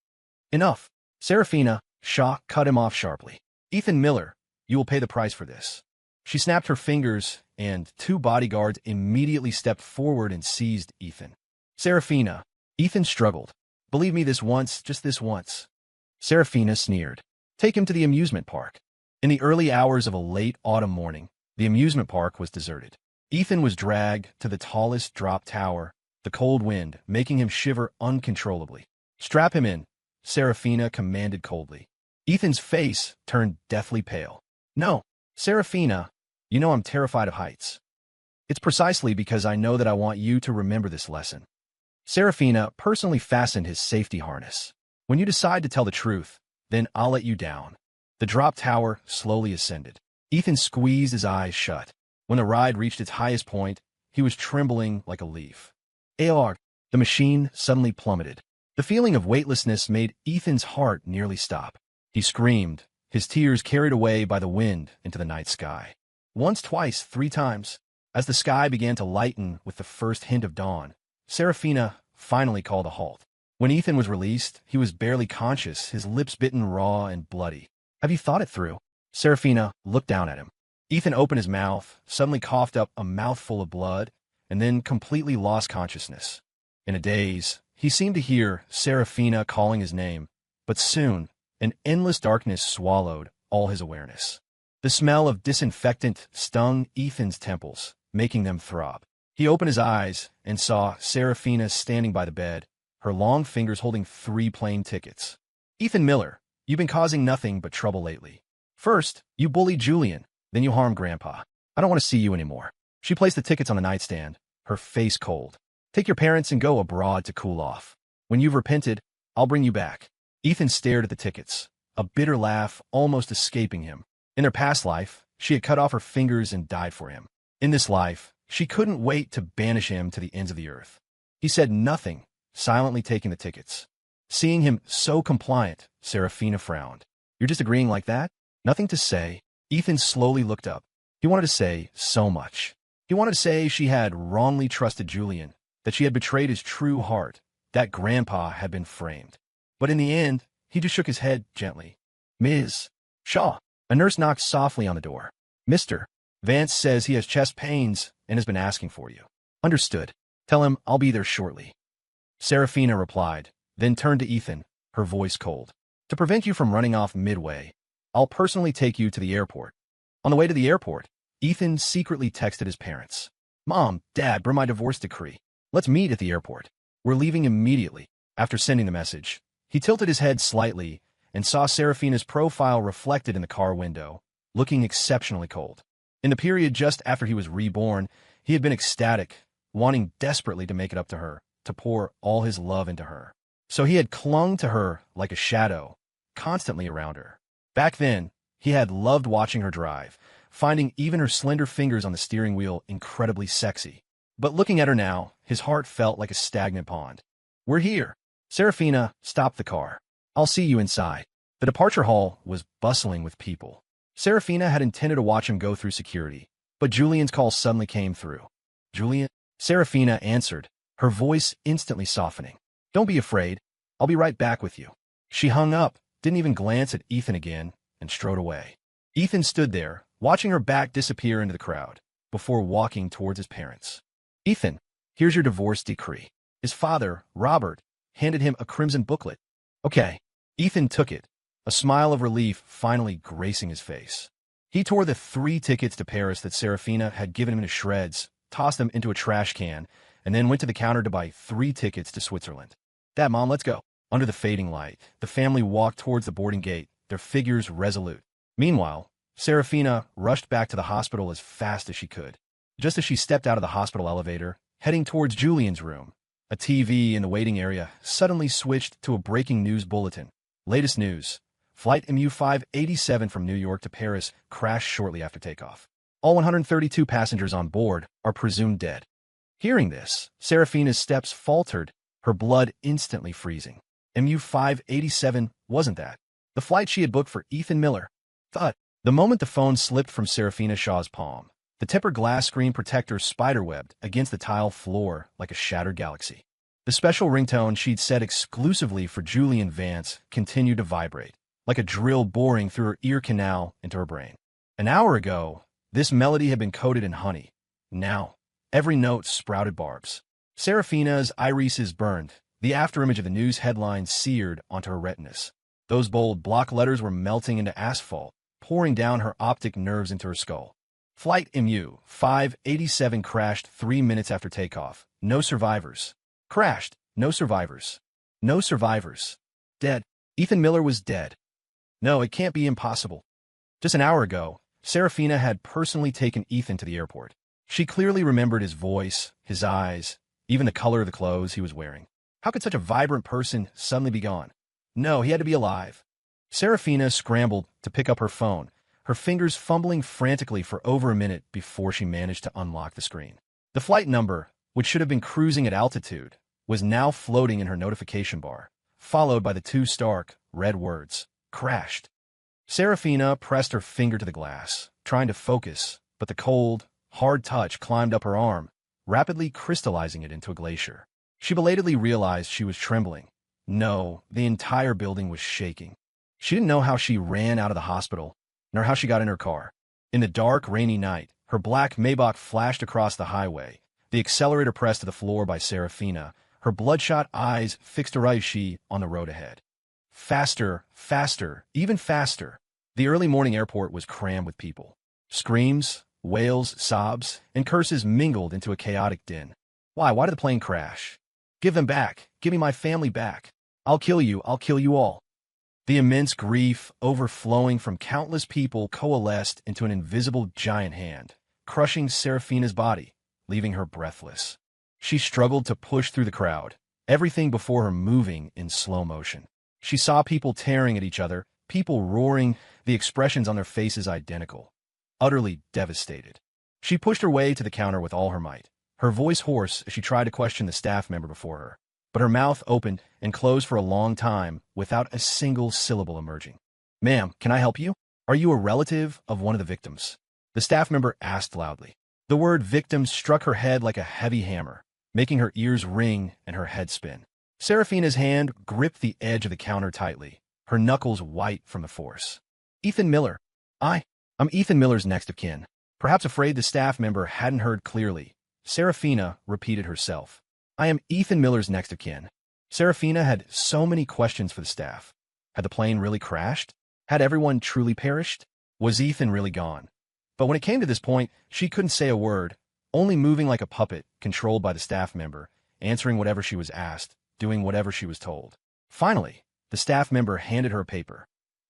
"Enough." Serafina Shaw cut him off sharply. "Ethan Miller, you will pay the price for this." She snapped her fingers, and two bodyguards immediately stepped forward and seized Ethan. "Serafina." Ethan struggled. "Believe me this once, just this once." Serafina sneered. "Take him to the amusement park." In the early hours of a late autumn morning, the amusement park was deserted. Ethan was dragged to the tallest drop tower, the cold wind making him shiver uncontrollably. "Strap him in," Serafina commanded coldly. Ethan's face turned deathly pale. "No, Serafina, you know I'm terrified of heights." "It's precisely because I know that I want you to remember this lesson." Serafina personally fastened his safety harness. "When you decide to tell the truth, then I'll let you down." The drop tower slowly ascended. Ethan squeezed his eyes shut. When the ride reached its highest point, he was trembling like a leaf. "Aor!" The machine suddenly plummeted. The feeling of weightlessness made Ethan's heart nearly stop. He screamed, his tears carried away by the wind into the night sky. Once, twice, 3 times. As the sky began to lighten with the first hint of dawn, Serafina finally called a halt. When Ethan was released, he was barely conscious, his lips bitten raw and bloody. "Have you thought it through?" Serafina looked down at him. Ethan opened his mouth, suddenly coughed up a mouthful of blood, and then completely lost consciousness. In a daze, he seemed to hear Serafina calling his name, but soon, an endless darkness swallowed all his awareness. The smell of disinfectant stung Ethan's temples, making them throb. He opened his eyes and saw Serafina standing by the bed, her long fingers holding 3 plane tickets. "Ethan Miller, you've been causing nothing but trouble lately. First, you bullied Julian, then you harmed Grandpa. I don't want to see you anymore." She placed the tickets on the nightstand, her face cold. "Take your parents and go abroad to cool off. When you've repented, I'll bring you back." Ethan stared at the tickets, a bitter laugh almost escaping him. In her past life, she had cut off her fingers and died for him. In this life, she couldn't wait to banish him to the ends of the earth. He said nothing, silently taking the tickets. Seeing him so compliant, Serafina frowned. "You're just agreeing like that? Nothing to say?" Ethan slowly looked up. He wanted to say so much. He wanted to say she had wrongly trusted Julian, that she had betrayed his true heart, that Grandpa had been framed. But in the end, he just shook his head gently. "Ms. Shaw." A nurse knocked softly on the door. "Mr. Vance says he has chest pains and has been asking for you." "Understood. Tell him I'll be there shortly." Serafina replied, then turned to Ethan, her voice cold. "To prevent you from running off midway, I'll personally take you to the airport." On the way to the airport, Ethan secretly texted his parents. "Mom, Dad, bring my divorce decree. Let's meet at the airport. We're leaving immediately." After sending the message, he tilted his head slightly and saw Serafina's profile reflected in the car window, looking exceptionally cold. In the period just after he was reborn, he had been ecstatic, wanting desperately to make it up to her, to pour all his love into her. So he had clung to her like a shadow, constantly around her. Back then, he had loved watching her drive, finding even her slender fingers on the steering wheel incredibly sexy. But looking at her now, his heart felt like a stagnant pond. "We're here." Serafina stopped the car. "I'll see you inside." The departure hall was bustling with people. Serafina had intended to watch him go through security, But Julian's call suddenly came through. "Julian?" Serafina answered, her voice instantly softening. "Don't be afraid. I'll be right back with you." She hung up, didn't even glance at Ethan again, and strode away. Ethan stood there, watching her back disappear into the crowd, before walking towards his parents. "Ethan, here's your divorce decree." His father, Robert, handed him a crimson booklet. "Okay." Ethan took it, a smile of relief finally gracing his face. He tore the 3 tickets to Paris that Serafina had given him to shreds, tossed them into a trash can, and then went to the counter to buy 3 tickets to Switzerland. "Dad, Mom, let's go." Under the fading light, the family walked towards the boarding gate, their figures resolute. Meanwhile, Serafina rushed back to the hospital as fast as she could. Just as she stepped out of the hospital elevator, heading towards Julian's room, a TV in the waiting area suddenly switched to a breaking news bulletin. Latest news. Flight MU-587 from New York to Paris crashed shortly after takeoff. All 132 passengers on board are presumed dead. Hearing this, Serafina's steps faltered, her blood instantly freezing. MU-587 wasn't that. The flight she had booked for Ethan Miller. Thud. The moment the phone slipped from Serafina Shaw's palm, the tempered glass screen protector spiderwebbed against the tile floor like a shattered galaxy. The special ringtone she'd set exclusively for Julian Vance continued to vibrate, like a drill boring through her ear canal into her brain. An hour ago, this melody had been coated in honey. Now, every note sprouted barbs. Serafina's irises burned, the afterimage of the news headlines seared onto her retinas. Those bold block letters were melting into asphalt, pouring down her optic nerves into her skull. Flight MU-587 crashed 3 minutes after takeoff. No survivors. Crashed. No survivors. No survivors. Dead. Ethan Miller was dead. No, it can't be impossible. Just an hour ago, Serafina had personally taken Ethan to the airport. She clearly remembered his voice, his eyes, even the color of the clothes he was wearing. How could such a vibrant person suddenly be gone? No, he had to be alive. Serafina scrambled to pick up her phone, her fingers fumbling frantically for over a minute before she managed to unlock the screen. The flight number, which should have been cruising at altitude, was now floating in her notification bar, followed by the 2 stark, red words, "Crashed." Serafina pressed her finger to the glass, trying to focus, but the cold, hard touch climbed up her arm, rapidly crystallizing it into a glacier. She belatedly realized she was trembling. No, the entire building was shaking. She didn't know how she ran out of the hospital, nor how she got in her car. In the dark, rainy night, her black Maybach flashed across the highway, the accelerator pressed to the floor by Serafina, her bloodshot eyes fixed Raishi on the road ahead. Faster, faster, even faster. The early morning airport was crammed with people. Screams, wails, sobs, and curses mingled into a chaotic din. Why did the plane crash? Give them back. Give me my family back. I'll kill you all. The immense grief overflowing from countless people coalesced into an invisible giant hand, crushing Serafina's body, leaving her breathless. She struggled to push through the crowd, everything before her moving in slow motion. She saw people tearing at each other, people roaring, the expressions on their faces identical, utterly devastated. She pushed her way to the counter with all her might, her voice hoarse as she tried to question the staff member before her. But her mouth opened and closed for a long time without a single syllable emerging. "Ma'am, can I help you? Are you a relative of one of the victims?" The staff member asked loudly. The word victim struck her head like a heavy hammer, making her ears ring and her head spin. Serafina's hand gripped the edge of the counter tightly, her knuckles white from the force. "Ethan Miller. I'm Ethan Miller's next of kin." Perhaps afraid the staff member hadn't heard clearly, Serafina repeated herself. "I am Ethan Miller's next of kin." Serafina had so many questions for the staff. Had the plane really crashed? Had everyone truly perished? Was Ethan really gone? But when it came to this point, she couldn't say a word, only moving like a puppet controlled by the staff member, answering whatever she was asked, doing whatever she was told. Finally, the staff member handed her a paper.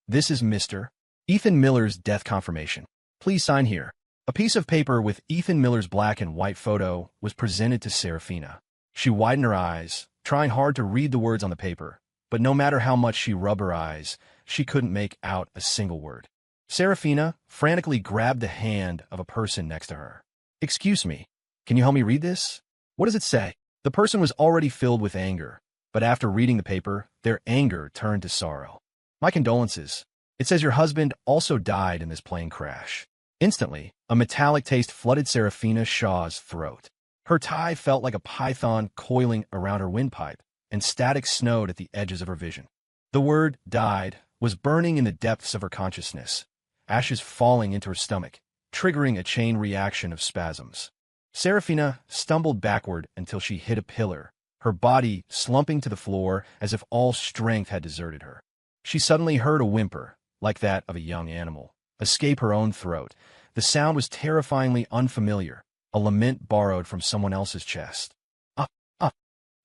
"This is Mr. Ethan Miller's death confirmation. Please sign here." A piece of paper with Ethan Miller's black and white photo was presented to Serafina. She widened her eyes, trying hard to read the words on the paper, but no matter how much she rubbed her eyes, she couldn't make out a single word. Serafina frantically grabbed the hand of a person next to her. "Excuse me, can you help me read this? What does it say?" The person was already filled with anger, but after reading the paper, their anger turned to sorrow. "My condolences. It says your husband also died in this plane crash." Instantly, a metallic taste flooded Seraphina Shaw's throat. Her tie felt like a python coiling around her windpipe, and static snowed at the edges of her vision. The word died was burning in the depths of her consciousness, ashes falling into her stomach, triggering a chain reaction of spasms. Seraphina stumbled backward until she hit a pillar, her body slumping to the floor as if all strength had deserted her. She suddenly heard a whimper, like that of a young animal, escape her own throat. The sound was terrifyingly unfamiliar, a lament borrowed from someone else's chest. Ah, ah.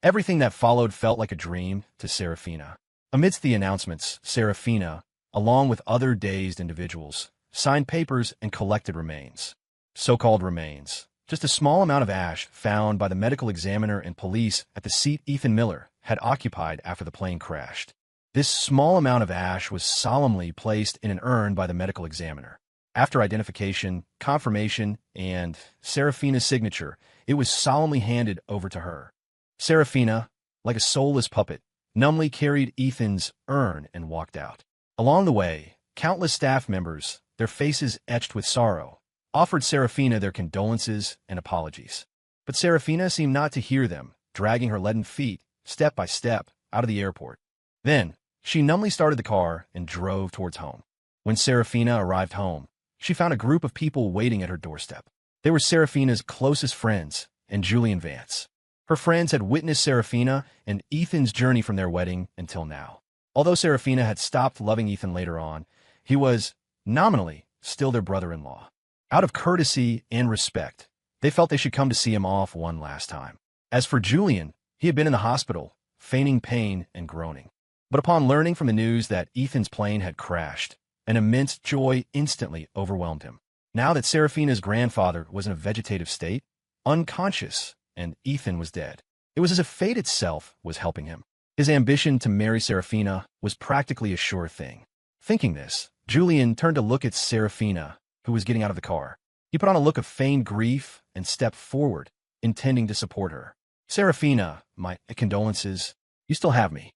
Everything that followed felt like a dream to Seraphina. Amidst the announcements, Seraphina, along with other dazed individuals, signed papers and collected remains. So-called remains. Just a small amount of ash found by the medical examiner and police at the seat Ethan Miller had occupied after the plane crashed. This small amount of ash was solemnly placed in an urn by the medical examiner. After identification, confirmation, and Seraphina's signature, it was solemnly handed over to her. Seraphina, like a soulless puppet, numbly carried Ethan's urn and walked out. Along the way, countless staff members, their faces etched with sorrow, offered Seraphina their condolences and apologies. But Seraphina seemed not to hear them, dragging her leaden feet, step by step, out of the airport. Then, she numbly started the car and drove towards home. When Seraphina arrived home, she found a group of people waiting at her doorstep. They were Seraphina's closest friends and Julian Vance. Her friends had witnessed Seraphina and Ethan's journey from their wedding until now. Although Seraphina had stopped loving Ethan later on, he was, nominally, still their brother-in-law. Out of courtesy and respect, they felt they should come to see him off one last time. As for Julian, he had been in the hospital, feigning pain and groaning. But upon learning from the news that Ethan's plane had crashed, an immense joy instantly overwhelmed him. Now that Seraphina's grandfather was in a vegetative state, unconscious, and Ethan was dead, it was as if fate itself was helping him. His ambition to marry Seraphina was practically a sure thing. Thinking this, Julian turned to look at Seraphina, who was getting out of the car. He put on a look of feigned grief and stepped forward, intending to support her. "Seraphina, my condolences. You still have me."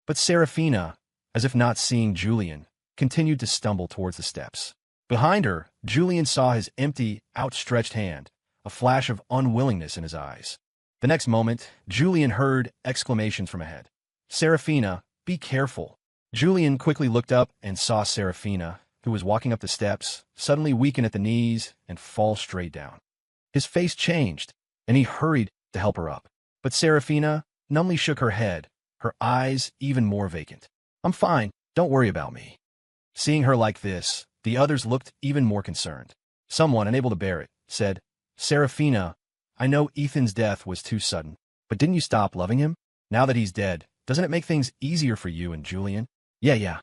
But Seraphina, as if not seeing Julian, continued to stumble towards the steps. Behind her, Julian saw his empty, outstretched hand, a flash of unwillingness in his eyes. The next moment, Julian heard exclamations from ahead. "Seraphina, be careful." Julian quickly looked up and saw Seraphina, who was walking up the steps, suddenly weaken at the knees and fall straight down. His face changed, and he hurried to help her up. But Seraphina numbly shook her head, her eyes even more vacant. "I'm fine, don't worry about me." Seeing her like this, the others looked even more concerned. Someone, unable to bear it, said, "Seraphina, I know Ethan's death was too sudden, but didn't you stop loving him? Now that he's dead, doesn't it make things easier for you and Julian?" Yeah.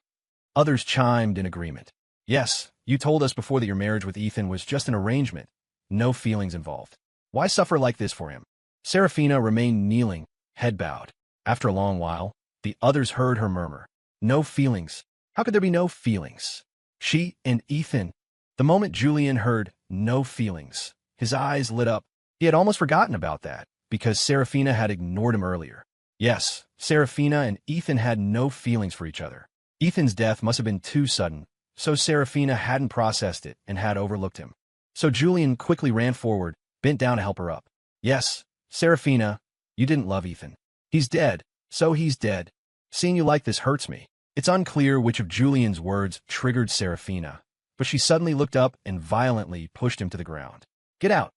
Others chimed in agreement. "Yes, you told us before that your marriage with Ethan was just an arrangement. No feelings involved. Why suffer like this for him?" Seraphina remained kneeling, head bowed. After a long while, the others heard her murmur, "No feelings. How could there be no feelings? She and Ethan." The moment Julian heard "no feelings," his eyes lit up. He had almost forgotten about that, because Seraphina had ignored him earlier. Yes, Seraphina and Ethan had no feelings for each other. Ethan's death must have been too sudden, so Seraphina hadn't processed it and had overlooked him. So Julian quickly ran forward, bent down to help her up. "Yes, Seraphina, you didn't love Ethan. He's dead, so he's dead. Seeing you like this hurts me." It's unclear which of Julian's words triggered Seraphina, but she suddenly looked up and violently pushed him to the ground. "Get out."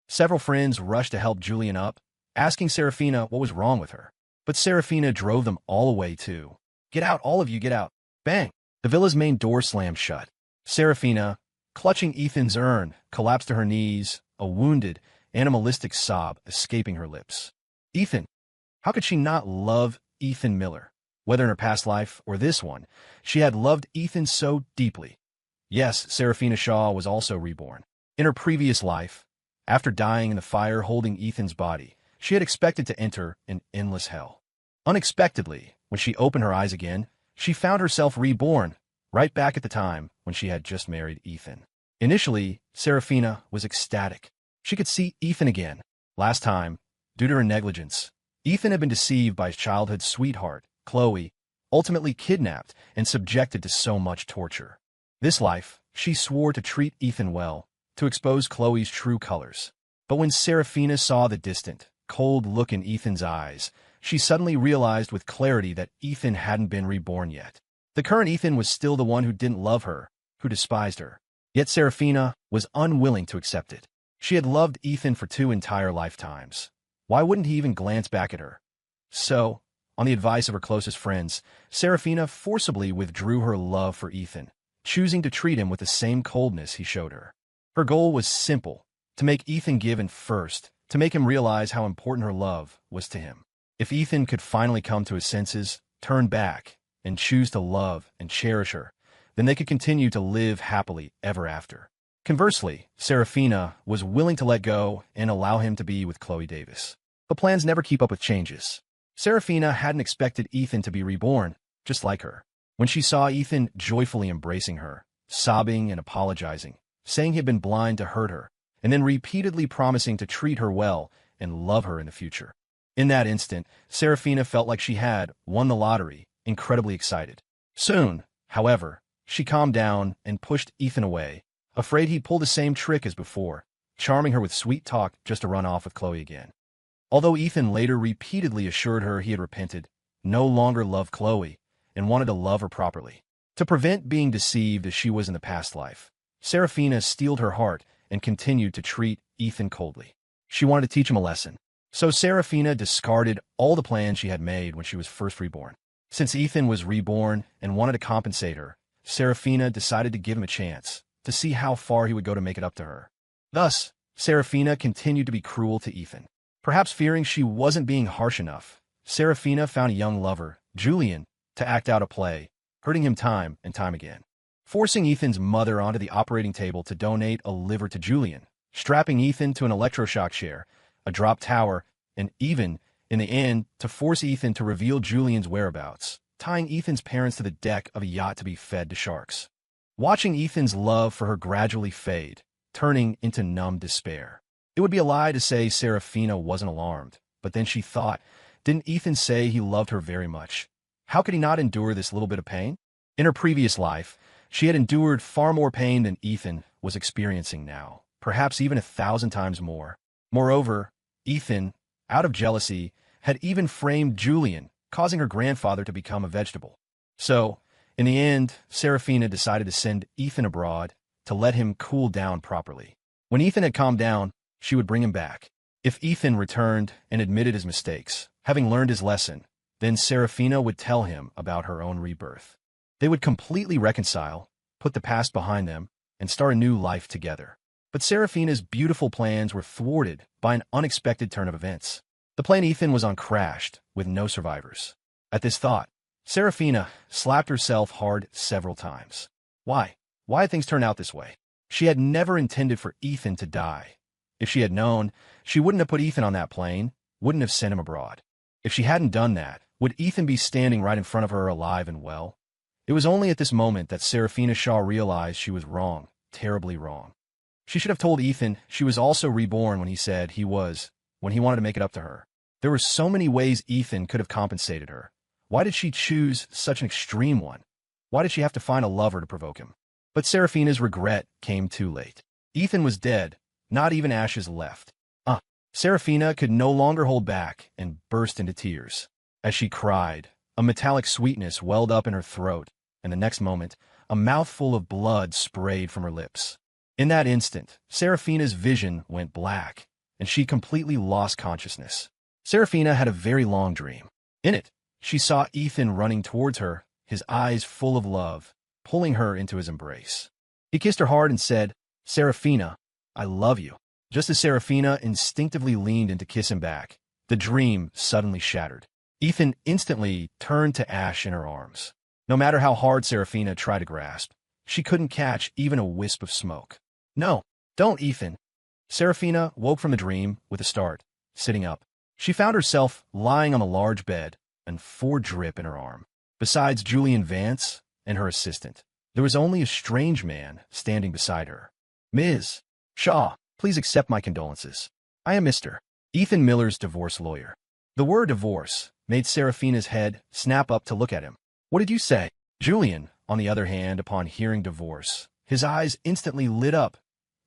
Several friends rushed to help Julian up, asking Seraphina what was wrong with her. But Seraphina drove them all away too. "Get out, all of you, get out." Bang! The villa's main door slammed shut. Seraphina, clutching Ethan's urn, collapsed to her knees, a wounded, animalistic sob escaping her lips. Ethan! How could she not love Ethan Miller? Whether in her past life or this one, she had loved Ethan so deeply. Yes, Seraphina Shaw was also reborn. In her previous life, after dying in the fire holding Ethan's body, she had expected to enter an endless hell. Unexpectedly, when she opened her eyes again, she found herself reborn, right back at the time when she had just married Ethan. Initially, Seraphina was ecstatic. She could see Ethan again. Last time, due to her negligence, Ethan had been deceived by his childhood sweetheart, Chloe, ultimately kidnapped and subjected to so much torture. This life, She swore to treat Ethan well, to expose Chloe's true colors. But when Serafina saw the distant, cold look in Ethan's eyes, she suddenly realized with clarity that Ethan hadn't been reborn yet. The current Ethan was still the one who didn't love her, who despised her. Yet Serafina was unwilling to accept it. She had loved Ethan for 2 entire lifetimes. Why wouldn't he even glance back at her? So, on the advice of her closest friends, Serafina forcibly withdrew her love for Ethan, choosing to treat him with the same coldness he showed her. Her goal was simple: to make Ethan give in first, to make him realize how important her love was to him. If Ethan could finally come to his senses, turn back, and choose to love and cherish her, then they could continue to live happily ever after. Conversely, Serafina was willing to let go and allow him to be with Chloe Davis. But plans never keep up with changes. Serafina hadn't expected Ethan to be reborn, just like her. When she saw Ethan joyfully embracing her, sobbing and apologizing, saying he had been blind to hurt her, and then repeatedly promising to treat her well and love her in the future. In that instant, Serafina felt like she had won the lottery, incredibly excited. Soon, however, she calmed down and pushed Ethan away, afraid he'd pull the same trick as before, charming her with sweet talk just to run off with Chloe again. Although Ethan later repeatedly assured her he had repented, no longer loved Chloe, and wanted to love her properly. To prevent being deceived as she was in the past life, Serafina steeled her heart and continued to treat Ethan coldly. She wanted to teach him a lesson. So Serafina discarded all the plans she had made when she was first reborn. Since Ethan was reborn and wanted to compensate her, Serafina decided to give him a chance, to see how far he would go to make it up to her. Thus, Serafina continued to be cruel to Ethan. Perhaps fearing she wasn't being harsh enough, Serafina found a young lover, Julian, to act out a play, hurting him time and time again. Forcing Ethan's mother onto the operating table to donate a liver to Julian, strapping Ethan to an electroshock chair, a drop tower, and even, in the end, to force Ethan to reveal Julian's whereabouts, tying Ethan's parents to the deck of a yacht to be fed to sharks. Watching Ethan's love for her gradually fade, turning into numb despair. It would be a lie to say Serafina wasn't alarmed, but then she thought, didn't Ethan say he loved her very much? How could he not endure this little bit of pain? In her previous life, she had endured far more pain than Ethan was experiencing now, perhaps even 1,000 times more. Moreover, Ethan, out of jealousy, had even framed Julian, causing her grandfather to become a vegetable. So, in the end, Serafina decided to send Ethan abroad to let him cool down properly. When Ethan had calmed down, she would bring him back. If Ethan returned and admitted his mistakes, having learned his lesson, then Serafina would tell him about her own rebirth. They would completely reconcile, put the past behind them, and start a new life together. But Serafina's beautiful plans were thwarted by an unexpected turn of events. The plane Ethan was on crashed, with no survivors. At this thought, Serafina slapped herself hard several times. Why? Why had things turned out this way? She had never intended for Ethan to die. If she had known, she wouldn't have put Ethan on that plane, wouldn't have sent him abroad. If she hadn't done that, would Ethan be standing right in front of her alive and well? It was only at this moment that Serafina Shaw realized she was wrong, terribly wrong. She should have told Ethan she was also reborn when he said he was, when he wanted to make it up to her. There were so many ways Ethan could have compensated her. Why did she choose such an extreme one? Why did she have to find a lover to provoke him? But Serafina's regret came too late. Ethan was dead, not even ashes left. Serafina could no longer hold back and burst into tears. As she cried, a metallic sweetness welled up in her throat, and the next moment, a mouthful of blood sprayed from her lips. In that instant, Serafina's vision went black, and she completely lost consciousness. Serafina had a very long dream. In it, she saw Ethan running towards her, his eyes full of love, pulling her into his embrace. He kissed her hard and said, "Serafina, I love you." Just as Serafina instinctively leaned in to kiss him back, the dream suddenly shattered. Ethan instantly turned to ash in her arms. No matter how hard Serafina tried to grasp, she couldn't catch even a wisp of smoke. "No, don't, Ethan." Serafina woke from the dream with a start, sitting up. She found herself lying on a large bed, and 4 drip in her arm. Besides Julian Vance and her assistant, there was only a strange man standing beside her. "Ms. Shaw, please accept my condolences. I am Mr. Ethan Miller's divorce lawyer." The word divorce made Serafina's head snap up to look at him. "What did you say?" Julian, on the other hand, upon hearing divorce, His eyes instantly lit up.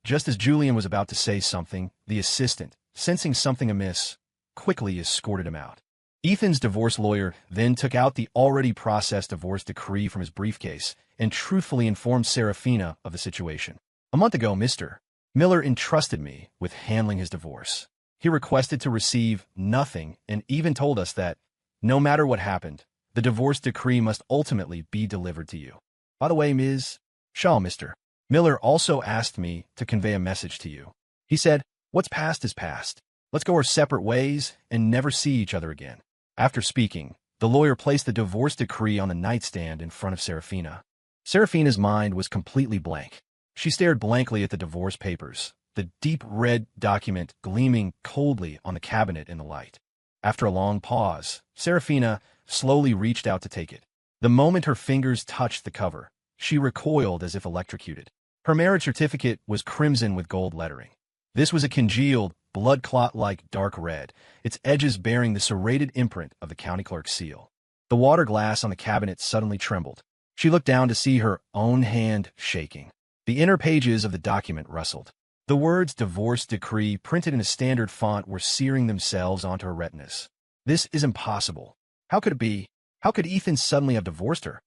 Just as Julian was about to say something, the assistant, sensing something amiss, quickly escorted him out. Ethan's divorce lawyer then took out the already processed divorce decree from his briefcase and truthfully informed Serafina of the situation. "A month ago, Mr. Miller entrusted me with handling his divorce. He requested to receive nothing and even told us that, no matter what happened, the divorce decree must ultimately be delivered to you. By the way, Ms. Shaw, Mr. Miller also asked me to convey a message to you. He said, what's past is past. Let's go our separate ways and never see each other again." After speaking, the lawyer placed the divorce decree on the nightstand in front of Serafina. Serafina's mind was completely blank. She stared blankly at the divorce papers, the deep red document gleaming coldly on the cabinet in the light. After a long pause, Serafina slowly reached out to take it. The moment her fingers touched the cover, she recoiled as if electrocuted. Her marriage certificate was crimson with gold lettering. This was a congealed, blood clot-like dark red, its edges bearing the serrated imprint of the county clerk's seal. The water glass on the cabinet suddenly trembled. She looked down to see her own hand shaking. The inner pages of the document rustled. The words "divorce decree" printed in a standard font were searing themselves onto her retinas. This is impossible. How could it be? How could Ethan suddenly have divorced her?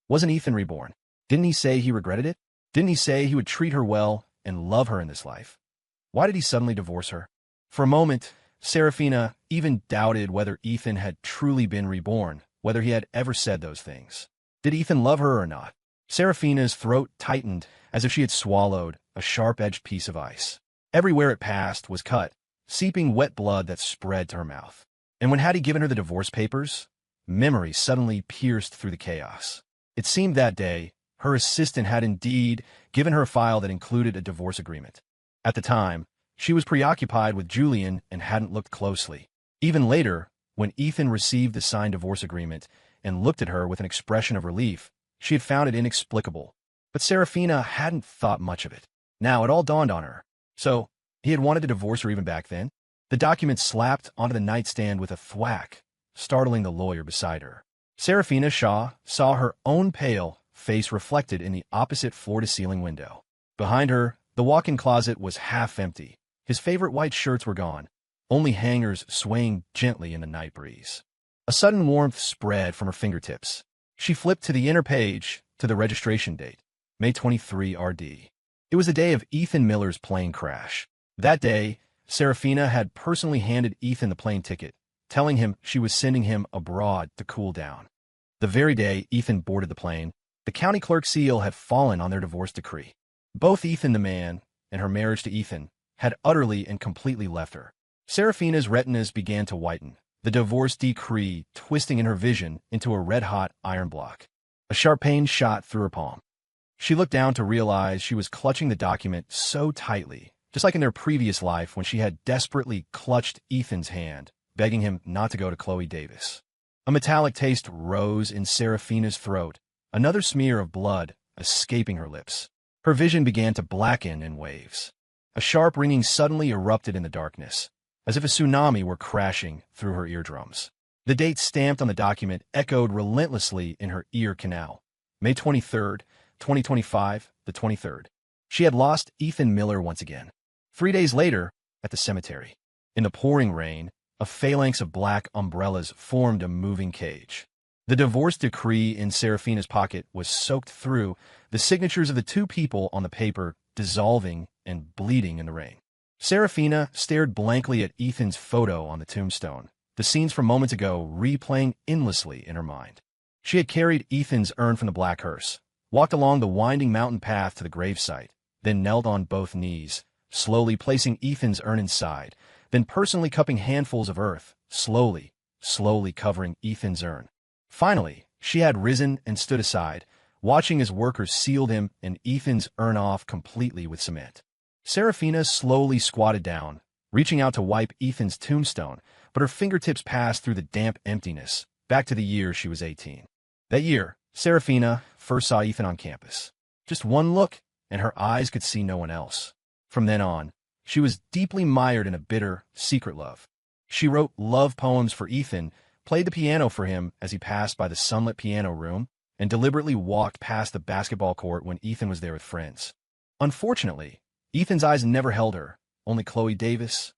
Wasn't Ethan reborn? Didn't he say he regretted it? Didn't he say he would treat her well and love her in this life? Why did he suddenly divorce her? For a moment, Serafina even doubted whether Ethan had truly been reborn, whether he had ever said those things. Did Ethan love her or not? Serafina's throat tightened as if she had swallowed a sharp-edged piece of ice. Everywhere it passed was cut, seeping wet blood that spread to her mouth. And when had he given her the divorce papers? Memory suddenly pierced through the chaos. It seemed that day, her assistant had indeed given her a file that included a divorce agreement. At the time, she was preoccupied with Julian and hadn't looked closely. Even later, when Ethan received the signed divorce agreement and looked at her with an expression of relief, she had found it inexplicable. But Serafina hadn't thought much of it. Now it all dawned on her. So, he had wanted to divorce her even back then? The document slapped onto the nightstand with a thwack, startling the lawyer beside her. Serafina Shaw saw her own pale face reflected in the opposite floor-to-ceiling window. Behind her, the walk-in closet was half empty. His favorite white shirts were gone, only hangers swaying gently in the night breeze. A sudden warmth spread from her fingertips. She flipped to the inner page, to the registration date, May 23 RD. It was the day of Ethan Miller's plane crash. That day, Serafina had personally handed Ethan the plane ticket, telling him she was sending him abroad to cool down. The very day Ethan boarded the plane, the county clerk's seal had fallen on their divorce decree. Both Ethan the man and her marriage to Ethan had utterly and completely left her. Serafina's retinas began to whiten, the divorce decree twisting in her vision into a red-hot iron block. A sharp pain shot through her palm. She looked down to realize she was clutching the document so tightly, just like in their previous life when she had desperately clutched Ethan's hand, begging him not to go to Chloe Davis. A metallic taste rose in Serafina's throat, another smear of blood escaping her lips. Her vision began to blacken in waves. A sharp ringing suddenly erupted in the darkness, as if a tsunami were crashing through her eardrums. The date stamped on the document echoed relentlessly in her ear canal. May 23rd, 2025, the 23rd. She had lost Ethan Miller once again. 3 days later, at the cemetery. In the pouring rain, a phalanx of black umbrellas formed a moving cage. The divorce decree in Serafina's pocket was soaked through, the signatures of the two people on the paper dissolving and bleeding in the rain. Serafina stared blankly at Ethan's photo on the tombstone, the scenes from moments ago replaying endlessly in her mind. She had carried Ethan's urn from the black hearse, walked along the winding mountain path to the gravesite, then knelt on both knees, slowly placing Ethan's urn inside, then personally cupping handfuls of earth, slowly covering Ethan's urn. Finally, she had risen and stood aside, watching as workers sealed him and Ethan's urn off completely with cement. Serafina slowly squatted down, reaching out to wipe Ethan's tombstone, but her fingertips passed through the damp emptiness, back to the year she was 18. That year, Serafina first saw Ethan on campus. Just one look, and her eyes could see no one else. From then on, she was deeply mired in a bitter, secret love. She wrote love poems for Ethan, played the piano for him as he passed by the sunlit piano room, and deliberately walked past the basketball court when Ethan was there with friends. Unfortunately, Ethan's eyes never held her, only Chloe Davis.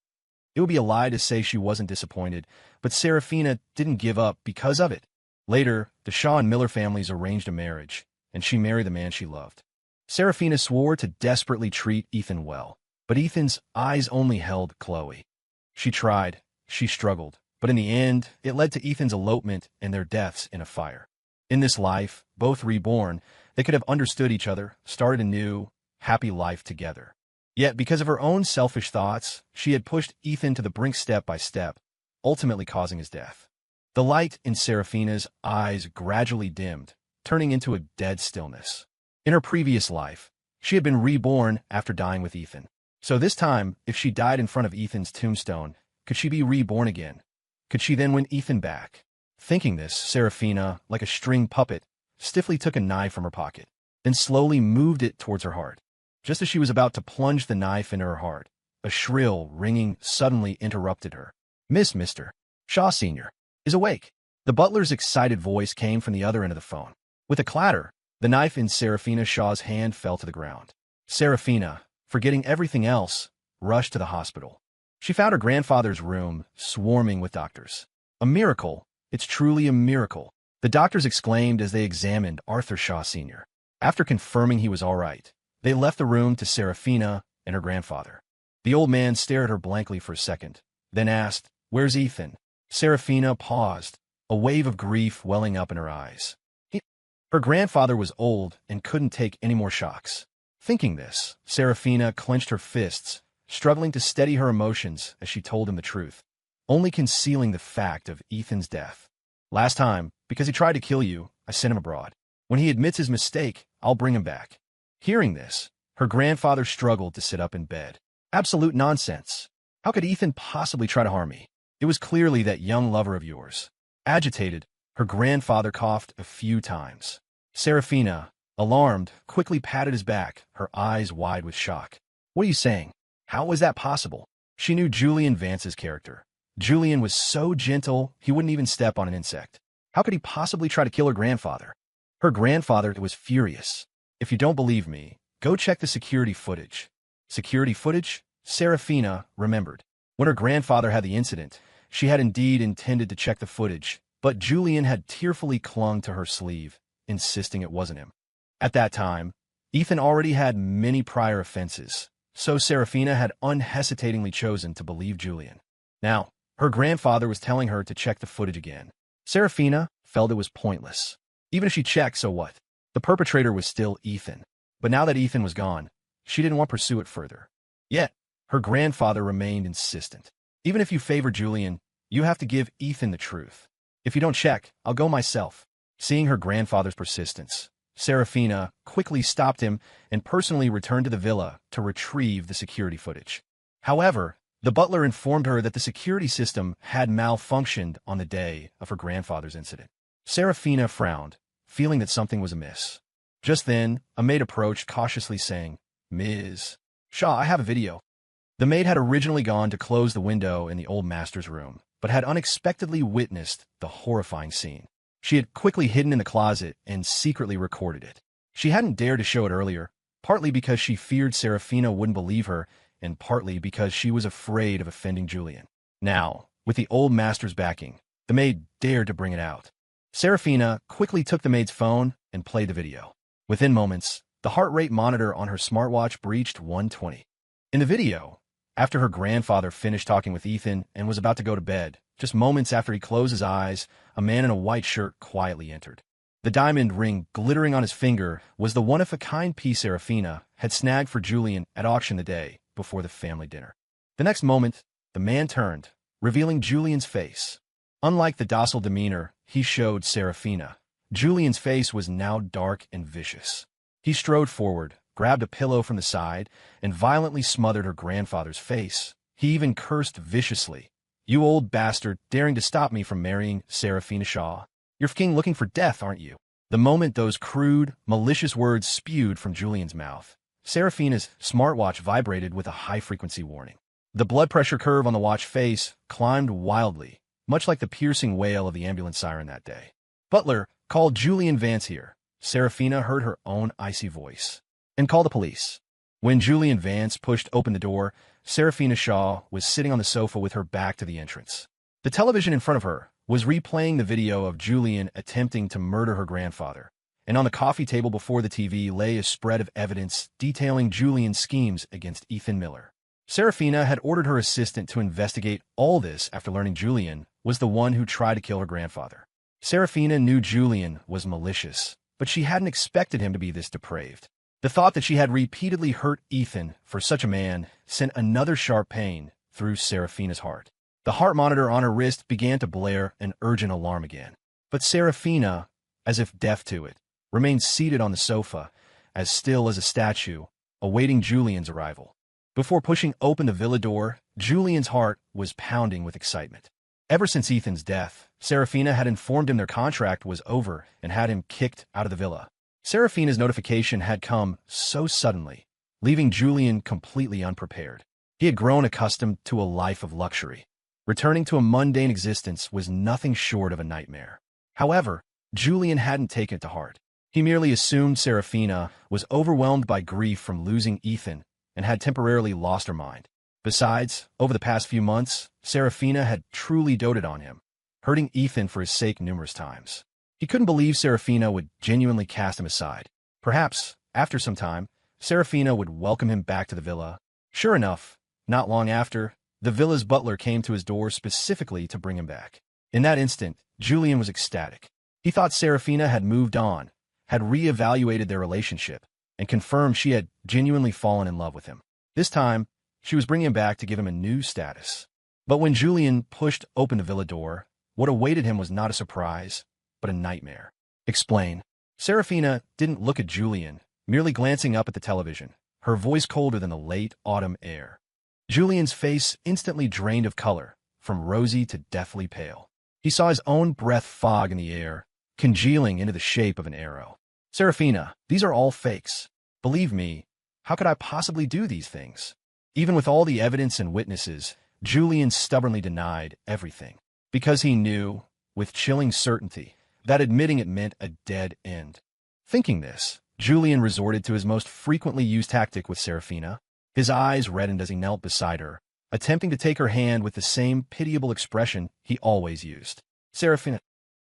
It would be a lie to say she wasn't disappointed, but Serafina didn't give up because of it. Later, the Shaw and Miller families arranged a marriage, and she married the man she loved. Serafina swore to desperately treat Ethan well, but Ethan's eyes only held Chloe. She tried, she struggled, but in the end, it led to Ethan's elopement and their deaths in a fire. In this life, both reborn, they could have understood each other, started a new, happy life together. Yet, because of her own selfish thoughts, she had pushed Ethan to the brink step by step, ultimately causing his death. The light in Serafina's eyes gradually dimmed, turning into a dead stillness. In her previous life, she had been reborn after dying with Ethan. So this time, if she died in front of Ethan's tombstone, could she be reborn again? Could she then win Ethan back? Thinking this, Serafina, like a string puppet, stiffly took a knife from her pocket, then slowly moved it towards her heart. Just as she was about to plunge the knife into her heart, a shrill ringing suddenly interrupted her. Mr. Shaw Sr. is awake. The butler's excited voice came from the other end of the phone. With a clatter, the knife in Serafina Shaw's hand fell to the ground. Serafina, forgetting everything else, rushed to the hospital. She found her grandfather's room swarming with doctors. A miracle. It's truly a miracle, the doctors exclaimed as they examined Arthur Shaw Sr. After confirming he was all right, they left the room to Serafina and her grandfather. The old man stared at her blankly for a second, then asked, "Where's Ethan?" Serafina paused, a wave of grief welling up in her eyes. Her grandfather was old and couldn't take any more shocks. Thinking this, Serafina clenched her fists, struggling to steady her emotions as she told him the truth, only concealing the fact of Ethan's death. Last time, because he tried to kill you, I sent him abroad. When he admits his mistake, I'll bring him back. Hearing this, her grandfather struggled to sit up in bed. Absolute nonsense. How could Ethan possibly try to harm me? It was clearly that young lover of yours. Agitated, her grandfather coughed a few times. Serafina, alarmed, quickly patted his back, her eyes wide with shock. What are you saying? How was that possible? She knew Julian Vance's character. Julian was so gentle, he wouldn't even step on an insect. How could he possibly try to kill her grandfather? Her grandfather was furious. If you don't believe me, go check the security footage. Security footage? Serafina remembered. When her grandfather had the incident, she had indeed intended to check the footage, but Julian had tearfully clung to her sleeve, insisting it wasn't him. At that time, Ethan already had many prior offenses, so Serafina had unhesitatingly chosen to believe Julian. Now, her grandfather was telling her to check the footage again. Serafina felt it was pointless. Even if she checked, so what? The perpetrator was still Ethan. But now that Ethan was gone, she didn't want to pursue it further. Yet, her grandfather remained insistent. Even if you favor Julian, you have to give Ethan the truth. If you don't check, I'll go myself. Seeing her grandfather's persistence, Serafina quickly stopped him and personally returned to the villa to retrieve the security footage. However, the butler informed her that the security system had malfunctioned on the day of her grandfather's incident. Serafina frowned, feeling that something was amiss. Just then, a maid approached cautiously saying, "Ms. Shaw, I have a video." The maid had originally gone to close the window in the old master's room, but had unexpectedly witnessed the horrifying scene. She had quickly hidden in the closet and secretly recorded it. She hadn't dared to show it earlier, partly because she feared Serafina wouldn't believe her, and partly because she was afraid of offending Julian. Now, with the old master's backing, the maid dared to bring it out. Serafina quickly took the maid's phone and played the video. Within moments, the heart rate monitor on her smartwatch breached 120. In the video, after her grandfather finished talking with Ethan and was about to go to bed, just moments after he closed his eyes, a man in a white shirt quietly entered. The diamond ring glittering on his finger was the one-of-a-kind piece Serafina had snagged for Julian at auction the day before the family dinner. The next moment, the man turned, revealing Julian's face. Unlike the docile demeanor he showed Serafina, Julian's face was now dark and vicious. He strode forward, grabbed a pillow from the side, and violently smothered her grandfather's face. He even cursed viciously. "You old bastard, daring to stop me from marrying Serafina Shaw. You're f***ing looking for death, aren't you?" The moment those crude, malicious words spewed from Julian's mouth, Serafina's smartwatch vibrated with a high-frequency warning. The blood pressure curve on the watch face climbed wildly, much like the piercing wail of the ambulance siren that day. "Butler, Call Julian Vance here. Serafina heard her own icy voice. And call the police. When Julian Vance pushed open the door, Serafina Shaw was sitting on the sofa with her back to the entrance. The television in front of her was replaying the video of Julian attempting to murder her grandfather, and on the coffee table before the TV lay a spread of evidence detailing Julian's schemes against Ethan Miller. Serafina had ordered her assistant to investigate all this after learning Julian was the one who tried to kill her grandfather. Serafina knew Julian was malicious, but she hadn't expected him to be this depraved. The thought that she had repeatedly hurt Ethan for such a man sent another sharp pain through Serafina's heart. The heart monitor on her wrist began to blare an urgent alarm again. But Serafina, as if deaf to it, remained seated on the sofa, as still as a statue, awaiting Julian's arrival. Before pushing open the villa door, Julian's heart was pounding with excitement. Ever since Ethan's death, Serafina had informed him their contract was over and had him kicked out of the villa. Serafina's notification had come so suddenly, leaving Julian completely unprepared. He had grown accustomed to a life of luxury. Returning to a mundane existence was nothing short of a nightmare. However, Julian hadn't taken it to heart. He merely assumed Serafina was overwhelmed by grief from losing Ethan and had temporarily lost her mind. Besides, over the past few months, Serafina had truly doted on him, hurting Ethan for his sake numerous times. He couldn't believe Serafina would genuinely cast him aside. Perhaps, after some time, Serafina would welcome him back to the villa. Sure enough, not long after, the villa's butler came to his door specifically to bring him back. In that instant, Julian was ecstatic. He thought Serafina had moved on, had reevaluated their relationship, and confirmed she had genuinely fallen in love with him. This time, she was bringing him back to give him a new status. But when Julian pushed open the villa door, what awaited him was not a surprise, but a nightmare. Explain. Serafina didn't look at Julian, merely glancing up at the television, her voice colder than the late autumn air. Julian's face instantly drained of color, from rosy to deathly pale. He saw his own breath fog in the air, congealing into the shape of an arrow. Serafina, these are all fakes. Believe me, how could I possibly do these things? Even with all the evidence and witnesses, Julian stubbornly denied everything, because he knew, with chilling certainty, that admitting it meant a dead end. Thinking this, Julian resorted to his most frequently used tactic with Serafina. His eyes reddened as he knelt beside her, attempting to take her hand with the same pitiable expression he always used. Serafina.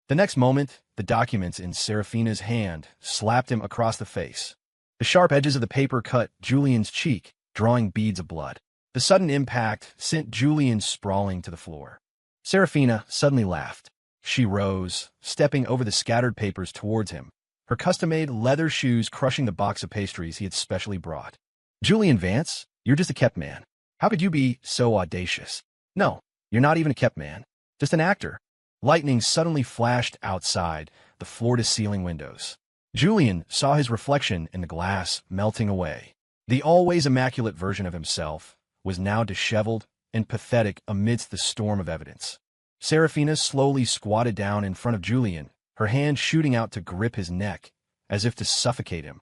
The next moment, the documents in Serafina's hand slapped him across the face. The sharp edges of the paper cut Julian's cheek, drawing beads of blood. The sudden impact sent Julian sprawling to the floor. Serafina suddenly laughed. She rose, stepping over the scattered papers towards him, her custom-made leather shoes crushing the box of pastries he had specially brought. Julian Vance, you're just a kept man. How could you be so audacious? No, you're not even a kept man. Just an actor. Lightning suddenly flashed outside the floor-to-ceiling windows. Julian saw his reflection in the glass melting away. The always immaculate version of himself was now disheveled and pathetic amidst the storm of evidence. Serafina slowly squatted down in front of Julian, her hand shooting out to grip his neck, as if to suffocate him.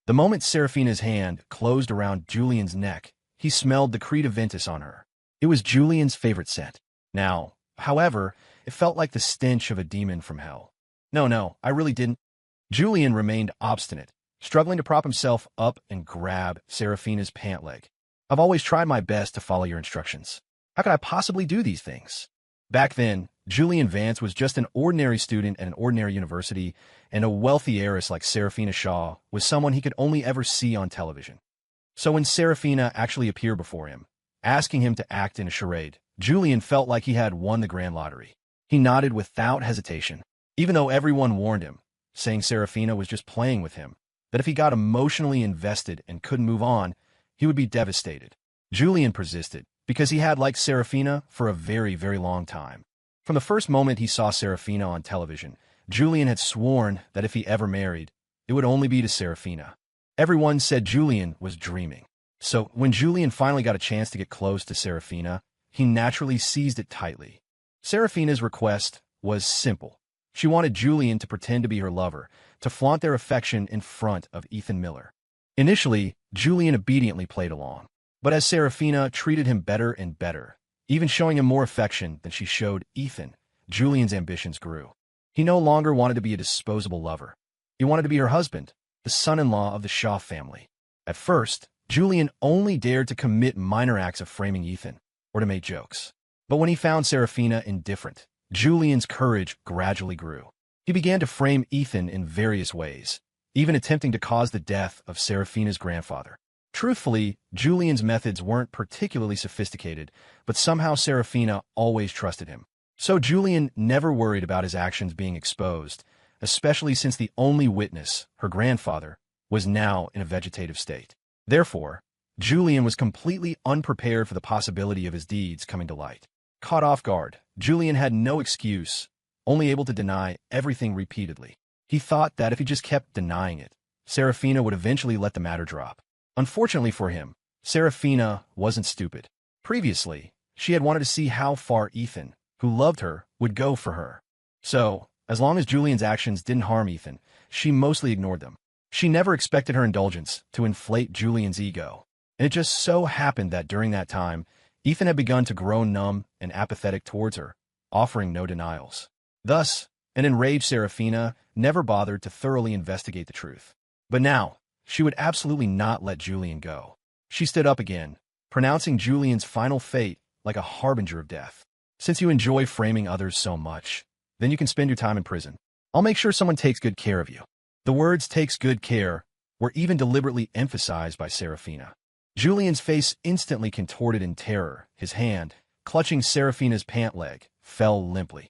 The moment Serafina's hand closed around Julian's neck, he smelled the Creta Ventus on her. It was Julian's favorite scent. Now, however, it felt like the stench of a demon from hell. No, I really didn't. Julian remained obstinate, struggling to prop himself up and grab Serafina's pant leg. I've always tried my best to follow your instructions. How could I possibly do these things? Back then, Julian Vance was just an ordinary student at an ordinary university, and a wealthy heiress like Serafina Shaw was someone he could only ever see on television. So when Serafina actually appeared before him, asking him to act in a charade, Julian felt like he had won the grand lottery. He nodded without hesitation, even though everyone warned him, saying Serafina was just playing with him, that if he got emotionally invested and couldn't move on, he would be devastated. Julian persisted, because he had liked Serafina for a very, very long time. From the first moment he saw Serafina on television, Julian had sworn that if he ever married, it would only be to Serafina. Everyone said Julian was dreaming. So when Julian finally got a chance to get close to Serafina, he naturally seized it tightly. Serafina's request was simple. She wanted Julian to pretend to be her lover, to flaunt their affection in front of Ethan Miller. Initially, Julian obediently played along. But as Serafina treated him better and better, even showing him more affection than she showed Ethan, Julian's ambitions grew. He no longer wanted to be a disposable lover. He wanted to be her husband, the son-in-law of the Shaw family. At first, Julian only dared to commit minor acts of framing Ethan, or to make jokes. But when he found Serafina indifferent, Julian's courage gradually grew. He began to frame Ethan in various ways, even attempting to cause the death of Serafina's grandfather. Truthfully, Julian's methods weren't particularly sophisticated, but somehow Serafina always trusted him. So Julian never worried about his actions being exposed, especially since the only witness, her grandfather, was now in a vegetative state. Therefore, Julian was completely unprepared for the possibility of his deeds coming to light. Caught off guard, Julian had no excuse, only able to deny everything repeatedly. He thought that if he just kept denying it, Serafina would eventually let the matter drop. Unfortunately for him, Serafina wasn't stupid. Previously, she had wanted to see how far Ethan, who loved her, would go for her. So, as long as Julian's actions didn't harm Ethan, she mostly ignored them. She never expected her indulgence to inflate Julian's ego. And it just so happened that during that time, Ethan had begun to grow numb and apathetic towards her, offering no denials. Thus, an enraged Serafina never bothered to thoroughly investigate the truth. But now, she would absolutely not let Julian go. She stood up again, pronouncing Julian's final fate like a harbinger of death. Since you enjoy framing others so much, then you can spend your time in prison. I'll make sure someone takes good care of you. The words "takes good care" were even deliberately emphasized by Serafina. Julian's face instantly contorted in terror. His hand, clutching Serafina's pant leg, fell limply.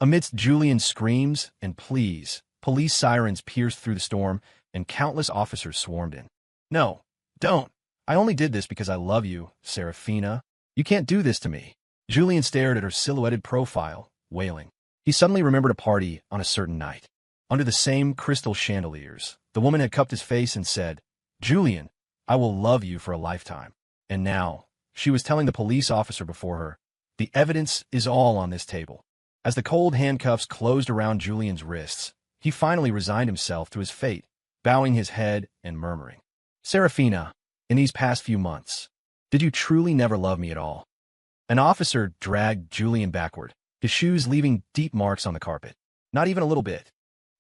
Amidst Julian's screams and pleas, police sirens pierced through the storm, and countless officers swarmed in. "No, don't. I only did this because I love you, Serafina. You can't do this to me." Julian stared at her silhouetted profile, wailing. He suddenly remembered a party on a certain night. Under the same crystal chandeliers, the woman had cupped his face and said, "Julian, I will love you for a lifetime." And now, she was telling the police officer before her, "The evidence is all on this table." As the cold handcuffs closed around Julian's wrists, he finally resigned himself to his fate, bowing his head and murmuring, "Serafina, in these past few months, did you truly never love me at all?" An officer dragged Julian backward, his shoes leaving deep marks on the carpet. "Not even a little bit."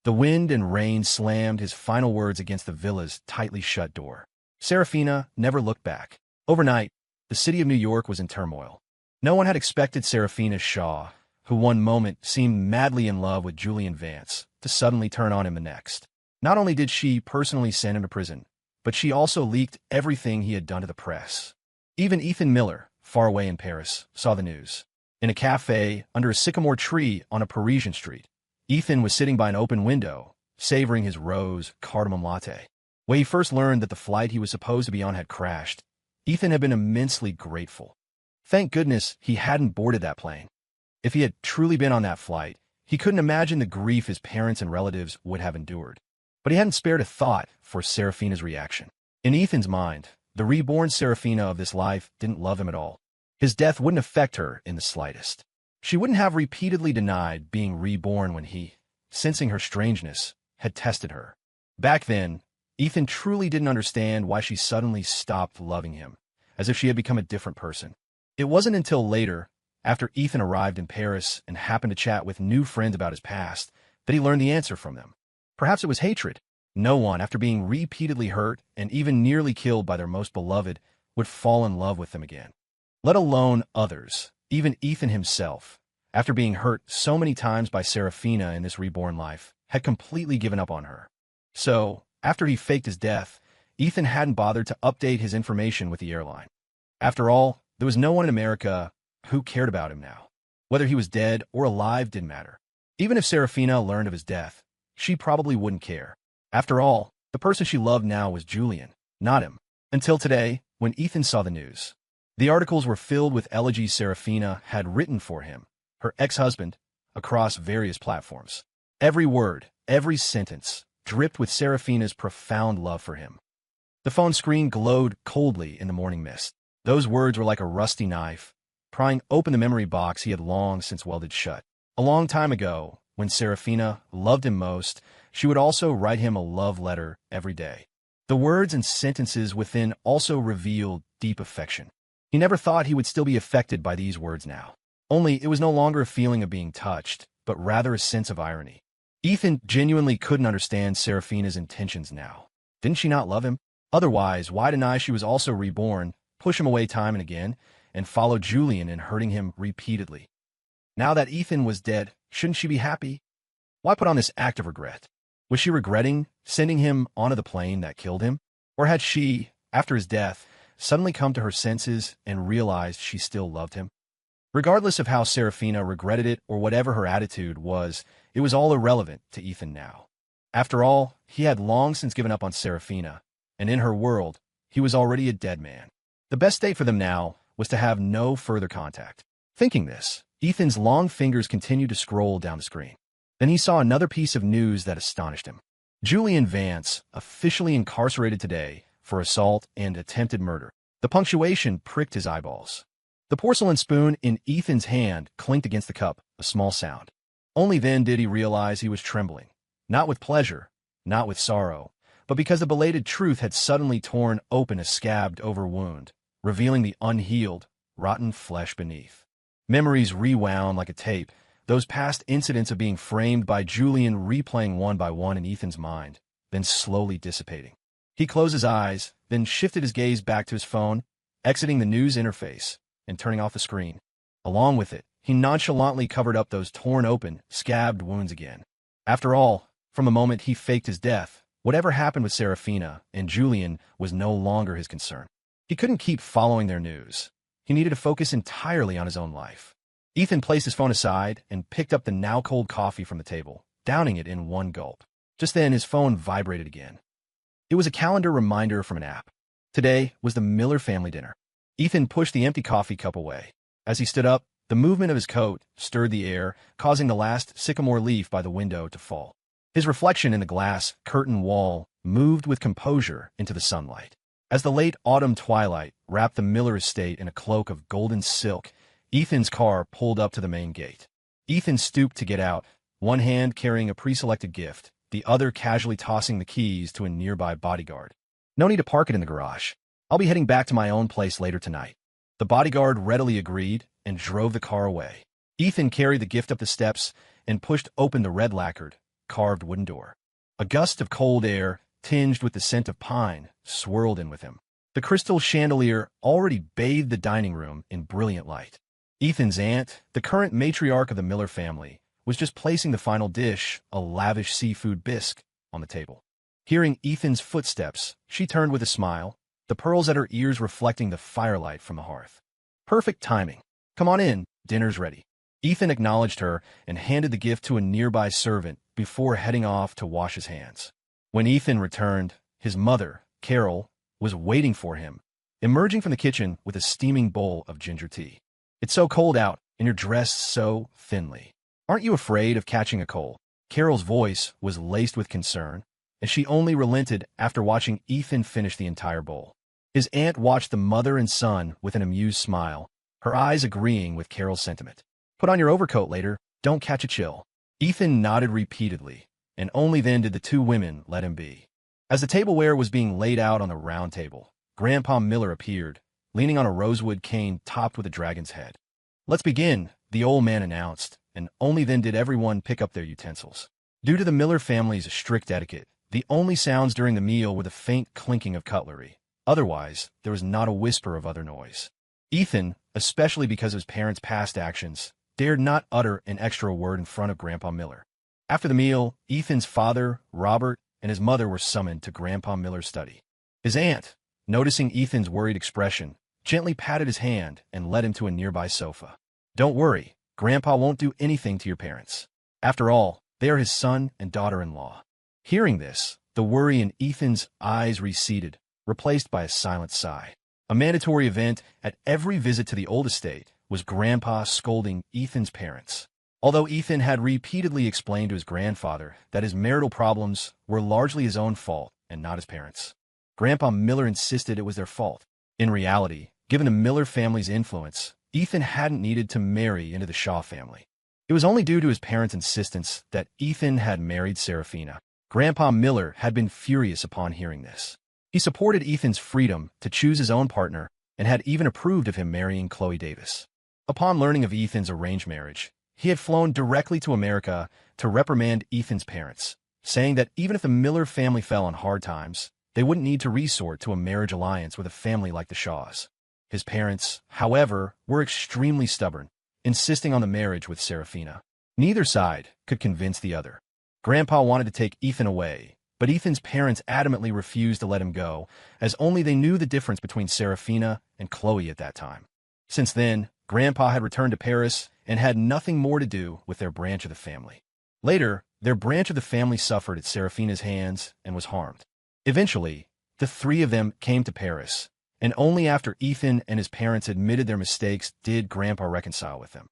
The wind and rain slammed his final words against the villa's tightly shut door. Serafina never looked back. Overnight, the city of New York was in turmoil. No one had expected Serafina Shaw, who one moment seemed madly in love with Julian Vance, to suddenly turn on him the next. Not only did she personally send him to prison, but she also leaked everything he had done to the press. Even Ethan Miller, far away in Paris, saw the news. In a cafe under a sycamore tree on a Parisian street, Ethan was sitting by an open window, savoring his rose cardamom latte. When he first learned that the flight he was supposed to be on had crashed, Ethan had been immensely grateful. Thank goodness he hadn't boarded that plane. If he had truly been on that flight, he couldn't imagine the grief his parents and relatives would have endured. But he hadn't spared a thought for Serafina's reaction. In Ethan's mind, the reborn Serafina of this life didn't love him at all. His death wouldn't affect her in the slightest. She wouldn't have repeatedly denied being reborn when he, sensing her strangeness, had tested her. Back then, Ethan truly didn't understand why she suddenly stopped loving him, as if she had become a different person. It wasn't until later, after Ethan arrived in Paris and happened to chat with new friends about his past, that he learned the answer from them. Perhaps it was hatred. No one, after being repeatedly hurt and even nearly killed by their most beloved, would fall in love with them again. Let alone others, even Ethan himself, after being hurt so many times by Serafina in this reborn life, had completely given up on her. So, after he faked his death, Ethan hadn't bothered to update his information with the airline. After all, there was no one in America who cared about him now. Whether he was dead or alive didn't matter. Even if Serafina learned of his death, she probably wouldn't care. After all, the person she loved now was Julian, not him. Until today, when Ethan saw the news. The articles were filled with elegies Serafina had written for him, her ex-husband, across various platforms. Every word, every sentence, dripped with Serafina's profound love for him. The phone screen glowed coldly in the morning mist. Those words were like a rusty knife, prying open the memory box he had long since welded shut. A long time ago, when Serafina loved him most, she would also write him a love letter every day. The words and sentences within also revealed deep affection. He never thought he would still be affected by these words now. Only it was no longer a feeling of being touched, but rather a sense of irony. Ethan genuinely couldn't understand Serafina's intentions now. Didn't she not love him? Otherwise, why deny she was also reborn, push him away time and again, and follow Julian in hurting him repeatedly? Now that Ethan was dead, shouldn't she be happy? Why put on this act of regret? Was she regretting sending him onto the plane that killed him? Or had she, after his death, suddenly come to her senses and realized she still loved him? Regardless of how Serafina regretted it or whatever her attitude was, it was all irrelevant to Ethan now. After all, he had long since given up on Serafina, and in her world, he was already a dead man. The best day for them now was to have no further contact. Thinking this, Ethan's long fingers continued to scroll down the screen. Then he saw another piece of news that astonished him. Julian Vance, officially incarcerated today for assault and attempted murder. The punctuation pricked his eyeballs. The porcelain spoon in Ethan's hand clinked against the cup, a small sound. Only then did he realize he was trembling. Not with pleasure, not with sorrow, but because the belated truth had suddenly torn open a scabbed-over wound, revealing the unhealed, rotten flesh beneath. Memories rewound like a tape, those past incidents of being framed by Julian replaying one by one in Ethan's mind, then slowly dissipating. He closed his eyes, then shifted his gaze back to his phone, exiting the news interface and turning off the screen. Along with it, he nonchalantly covered up those torn open, scabbed wounds again. After all, from the moment he faked his death, whatever happened with Serafina and Julian was no longer his concern. He couldn't keep following their news. He needed to focus entirely on his own life. Ethan placed his phone aside and picked up the now-cold coffee from the table, downing it in one gulp. Just then, his phone vibrated again. It was a calendar reminder from an app. Today was the Miller family dinner. Ethan pushed the empty coffee cup away. As he stood up, the movement of his coat stirred the air, causing the last sycamore leaf by the window to fall. His reflection in the glass curtain wall moved with composure into the sunlight. As the late autumn twilight wrapped the Miller estate in a cloak of golden silk, Ethan's car pulled up to the main gate. Ethan stooped to get out, one hand carrying a pre-selected gift, the other casually tossing the keys to a nearby bodyguard. "No need to park it in the garage. I'll be heading back to my own place later tonight." The bodyguard readily agreed and drove the car away. Ethan carried the gift up the steps and pushed open the red-lacquered, carved wooden door. A gust of cold air, tinged with the scent of pine, swirled in with him. The crystal chandelier already bathed the dining room in brilliant light. Ethan's aunt, the current matriarch of the Miller family, was just placing the final dish, a lavish seafood bisque, on the table. Hearing Ethan's footsteps, she turned with a smile, the pearls at her ears reflecting the firelight from the hearth. "Perfect timing. Come on in, dinner's ready." Ethan acknowledged her and handed the gift to a nearby servant before heading off to wash his hands. When Ethan returned, his mother, Carol, was waiting for him, emerging from the kitchen with a steaming bowl of ginger tea. "It's so cold out, and you're dressed so thinly. Aren't you afraid of catching a cold?" Carol's voice was laced with concern, and she only relented after watching Ethan finish the entire bowl. His aunt watched the mother and son with an amused smile, her eyes agreeing with Carol's sentiment. "Put on your overcoat later, don't catch a chill." Ethan nodded repeatedly, and only then did the two women let him be. As the tableware was being laid out on the round table, Grandpa Miller appeared, leaning on a rosewood cane topped with a dragon's head. "Let's begin," the old man announced, and only then did everyone pick up their utensils. Due to the Miller family's strict etiquette, the only sounds during the meal were the faint clinking of cutlery. Otherwise, there was not a whisper of other noise. Ethan, especially because of his parents' past actions, dared not utter an extra word in front of Grandpa Miller. After the meal, Ethan's father, Robert, and his mother were summoned to Grandpa Miller's study. His aunt, noticing Ethan's worried expression, gently patted his hand and led him to a nearby sofa. "Don't worry, Grandpa won't do anything to your parents. After all, they are his son and daughter-in-law." Hearing this, the worry in Ethan's eyes receded, replaced by a silent sigh. A mandatory event at every visit to the old estate was Grandpa scolding Ethan's parents. Although Ethan had repeatedly explained to his grandfather that his marital problems were largely his own fault and not his parents', Grandpa Miller insisted it was their fault. In reality, given the Miller family's influence, Ethan hadn't needed to marry into the Shaw family. It was only due to his parents' insistence that Ethan had married Serafina. Grandpa Miller had been furious upon hearing this. He supported Ethan's freedom to choose his own partner and had even approved of him marrying Chloe Davis. Upon learning of Ethan's arranged marriage, he had flown directly to America to reprimand Ethan's parents, saying that even if the Miller family fell on hard times, they wouldn't need to resort to a marriage alliance with a family like the Shaws. His parents, however, were extremely stubborn, insisting on the marriage with Serafina. Neither side could convince the other. Grandpa wanted to take Ethan away, but Ethan's parents adamantly refused to let him go, as only they knew the difference between Serafina and Chloe at that time. Since then, Grandpa had returned to Paris and had nothing more to do with their branch of the family. Later, their branch of the family suffered at Serafina's hands and was harmed. Eventually, the three of them came to Paris, and only after Ethan and his parents admitted their mistakes did Grandpa reconcile with them.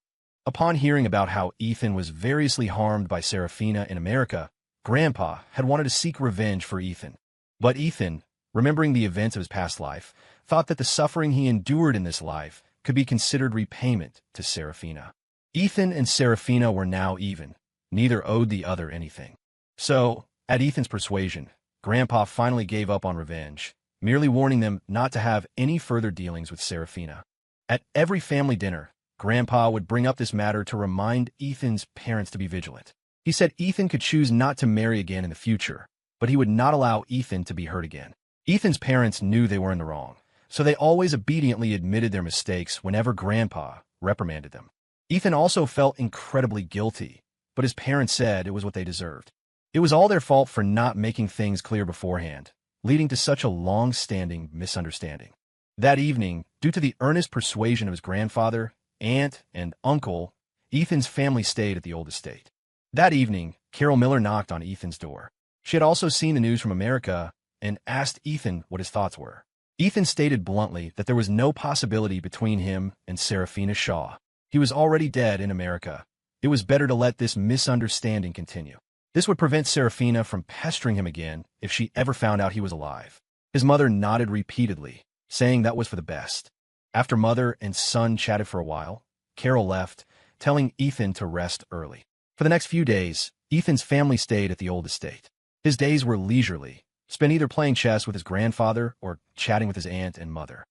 Upon hearing about how Ethan was variously harmed by Serafina in America, Grandpa had wanted to seek revenge for Ethan. But Ethan, remembering the events of his past life, thought that the suffering he endured in this life could be considered repayment to Serafina. Ethan and Serafina were now even. Neither owed the other anything. So, at Ethan's persuasion, Grandpa finally gave up on revenge, merely warning them not to have any further dealings with Serafina. At every family dinner, Grandpa would bring up this matter to remind Ethan's parents to be vigilant. He said Ethan could choose not to marry again in the future, but he would not allow Ethan to be hurt again. Ethan's parents knew they were in the wrong, so they always obediently admitted their mistakes whenever Grandpa reprimanded them. Ethan also felt incredibly guilty, but his parents said it was what they deserved. It was all their fault for not making things clear beforehand, leading to such a long-standing misunderstanding. That evening, due to the earnest persuasion of his grandfather, aunt, and uncle, Ethan's family stayed at the old estate. That evening, Carol Miller knocked on Ethan's door. She had also seen the news from America and asked Ethan what his thoughts were. Ethan stated bluntly that there was no possibility between him and Serafina Shaw. He was already dead in America. It was better to let this misunderstanding continue. This would prevent Serafina from pestering him again if she ever found out he was alive. His mother nodded repeatedly, saying that was for the best. After mother and son chatted for a while, Carol left, telling Ethan to rest early. For the next few days, Ethan's family stayed at the old estate. His days were leisurely, spent either playing chess with his grandfather or chatting with his aunt and mother.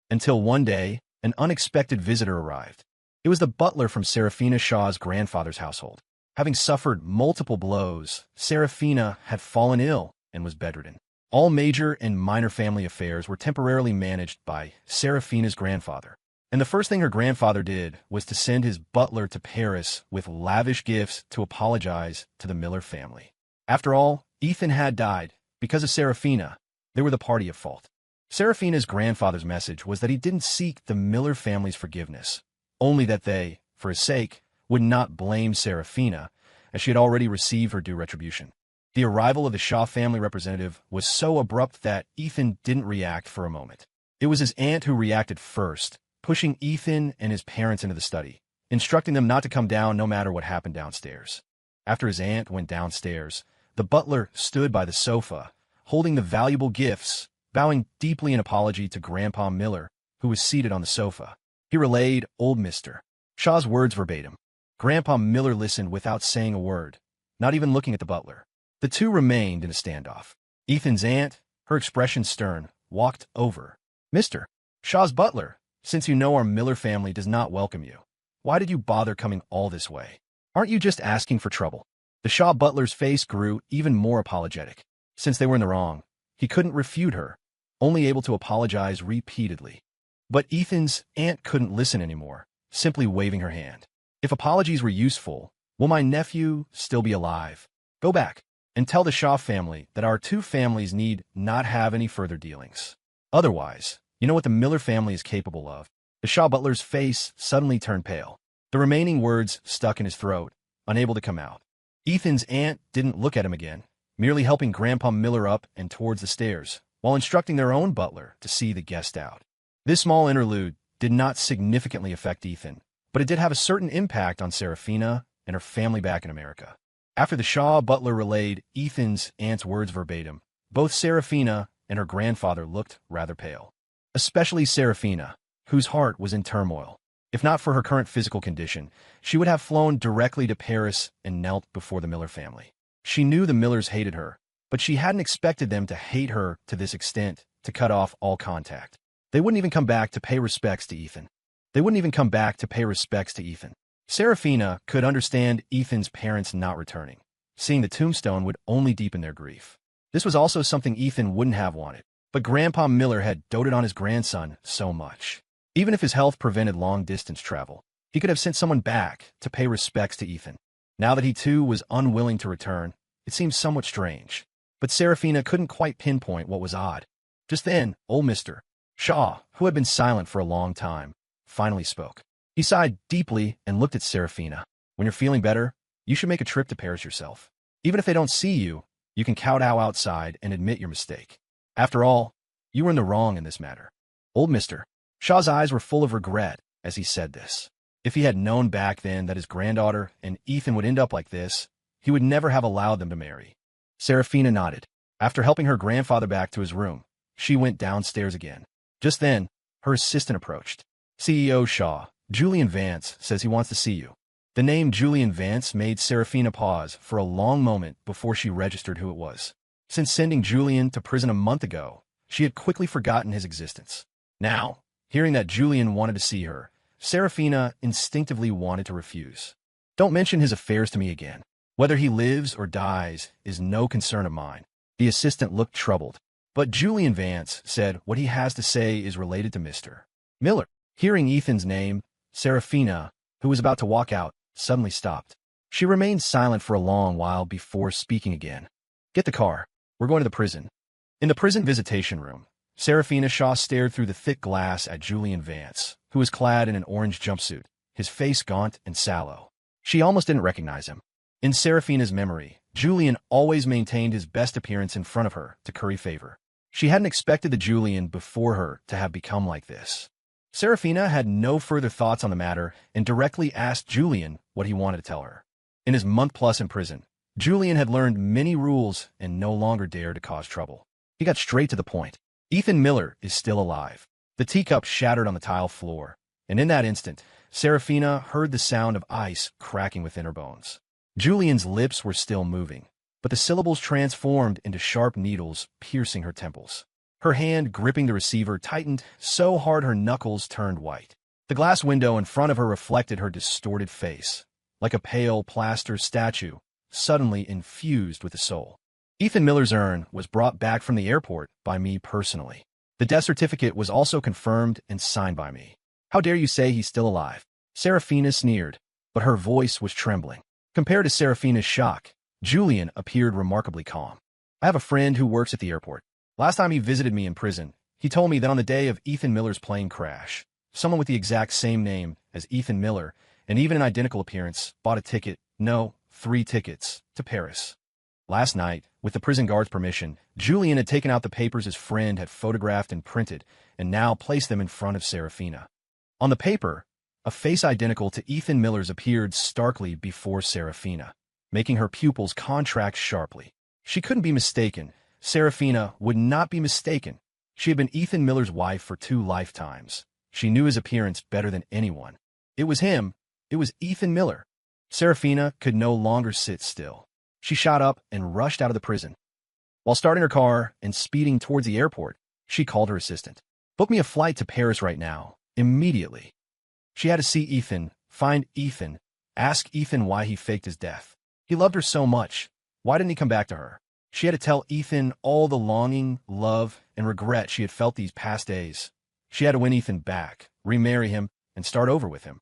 Until one day, an unexpected visitor arrived. It was the butler from Serafina Shaw's grandfather's household. Having suffered multiple blows, Serafina had fallen ill and was bedridden. All major and minor family affairs were temporarily managed by Serafina's grandfather. And the first thing her grandfather did was to send his butler to Paris with lavish gifts to apologize to the Miller family. After all, Ethan had died because of Serafina. They were the party at fault. Serafina's grandfather's message was that he didn't seek the Miller family's forgiveness, only that they, for his sake, would not blame Serafina, as she had already received her due retribution. The arrival of the Shaw family representative was so abrupt that Ethan didn't react for a moment. It was his aunt who reacted first, pushing Ethan and his parents into the study, instructing them not to come down no matter what happened downstairs. After his aunt went downstairs, the butler stood by the sofa, holding the valuable gifts, bowing deeply in apology to Grandpa Miller, who was seated on the sofa. He relayed old Mr. Shaw's words verbatim. Grandpa Miller listened without saying a word, not even looking at the butler. The two remained in a standoff. Ethan's aunt, her expression stern, walked over. Mr. Shaw's butler, since you know our Miller family does not welcome you, why did you bother coming all this way? Aren't you just asking for trouble? The Shaw butler's face grew even more apologetic. Since they were in the wrong, he couldn't refute her, only able to apologize repeatedly. But Ethan's aunt couldn't listen anymore, simply waving her hand. If apologies were useful, will my nephew still be alive? Go back and tell the Shaw family that our two families need not have any further dealings. Otherwise, you know what the Miller family is capable of. The Shaw butler's face suddenly turned pale. The remaining words stuck in his throat, unable to come out. Ethan's aunt didn't look at him again, merely helping Grandpa Miller up and towards the stairs, while instructing their own butler to see the guest out. This small interlude did not significantly affect Ethan, but it did have a certain impact on Serafina and her family back in America. After the Shaw butler relayed Ethan's aunt's words verbatim, both Serafina and her grandfather looked rather pale. Especially Serafina, whose heart was in turmoil. If not for her current physical condition, she would have flown directly to Paris and knelt before the Miller family. She knew the Millers hated her, but she hadn't expected them to hate her to this extent, to cut off all contact. They wouldn't even come back to pay respects to Ethan. Serafina could understand Ethan's parents not returning. Seeing the tombstone would only deepen their grief. This was also something Ethan wouldn't have wanted, but Grandpa Miller had doted on his grandson so much. Even if his health prevented long-distance travel, he could have sent someone back to pay respects to Ethan. Now that he too was unwilling to return, it seemed somewhat strange. But Serafina couldn't quite pinpoint what was odd. Just then, old Mr. Shaw, who had been silent for a long time, finally spoke. He sighed deeply and looked at Serafina. When you're feeling better, you should make a trip to Paris yourself. Even if they don't see you, you can kowtow outside and admit your mistake. After all, you were in the wrong in this matter. Old Mr. Shaw's eyes were full of regret as he said this. If he had known back then that his granddaughter and Ethan would end up like this, he would never have allowed them to marry. Serafina nodded. After helping her grandfather back to his room, she went downstairs again. Just then, her assistant approached. CEO Shaw, Julian Vance, says he wants to see you. The name Julian Vance made Serafina pause for a long moment before she registered who it was. Since sending Julian to prison a month ago, she had quickly forgotten his existence. Now, hearing that Julian wanted to see her, Serafina instinctively wanted to refuse. Don't mention his affairs to me again. Whether he lives or dies is no concern of mine. The assistant looked troubled. But Julian Vance said what he has to say is related to Mr. Miller. Hearing Ethan's name, Serafina, who was about to walk out, suddenly stopped. She remained silent for a long while before speaking again. Get the car. We're going to the prison. In the prison visitation room, Serafina Shaw stared through the thick glass at Julian Vance, who was clad in an orange jumpsuit, his face gaunt and sallow. She almost didn't recognize him. In Serafina's memory, Julian always maintained his best appearance in front of her to curry favor. She hadn't expected the Julian before her to have become like this. Serafina had no further thoughts on the matter and directly asked Julian what he wanted to tell her. In his month-plus in prison, Julian had learned many rules and no longer dared to cause trouble. He got straight to the point. Ethan Miller is still alive. The teacup shattered on the tile floor, and in that instant, Serafina heard the sound of ice cracking within her bones. Julian's lips were still moving, but the syllables transformed into sharp needles piercing her temples. Her hand gripping the receiver tightened so hard her knuckles turned white. The glass window in front of her reflected her distorted face, like a pale plaster statue, suddenly infused with a soul. Ethan Miller's urn was brought back from the airport by me personally. The death certificate was also confirmed and signed by me. How dare you say he's still alive? Serafina sneered, but her voice was trembling. Compared to Serafina's shock, Julian appeared remarkably calm. I have a friend who works at the airport. Last time he visited me in prison, he told me that on the day of Ethan Miller's plane crash, someone with the exact same name as Ethan Miller, and even an identical appearance, bought a ticket, no, 3 tickets, to Paris. Last night, with the prison guard's permission, Julian had taken out the papers his friend had photographed and printed, and now placed them in front of Serafina. On the paper, a face identical to Ethan Miller's appeared starkly before Serafina, making her pupils contract sharply. She couldn't be mistaken. Serafina would not be mistaken. She had been Ethan Miller's wife for 2 lifetimes. She knew his appearance better than anyone. It was him. It was Ethan Miller. Serafina could no longer sit still. She shot up and rushed out of the prison. While starting her car and speeding towards the airport, she called her assistant. Book me a flight to Paris right now, immediately. She had to see Ethan, find Ethan, ask Ethan why he faked his death. He loved her so much. Why didn't he come back to her? She had to tell Ethan all the longing, love, and regret she had felt these past days. She had to win Ethan back, remarry him, and start over with him.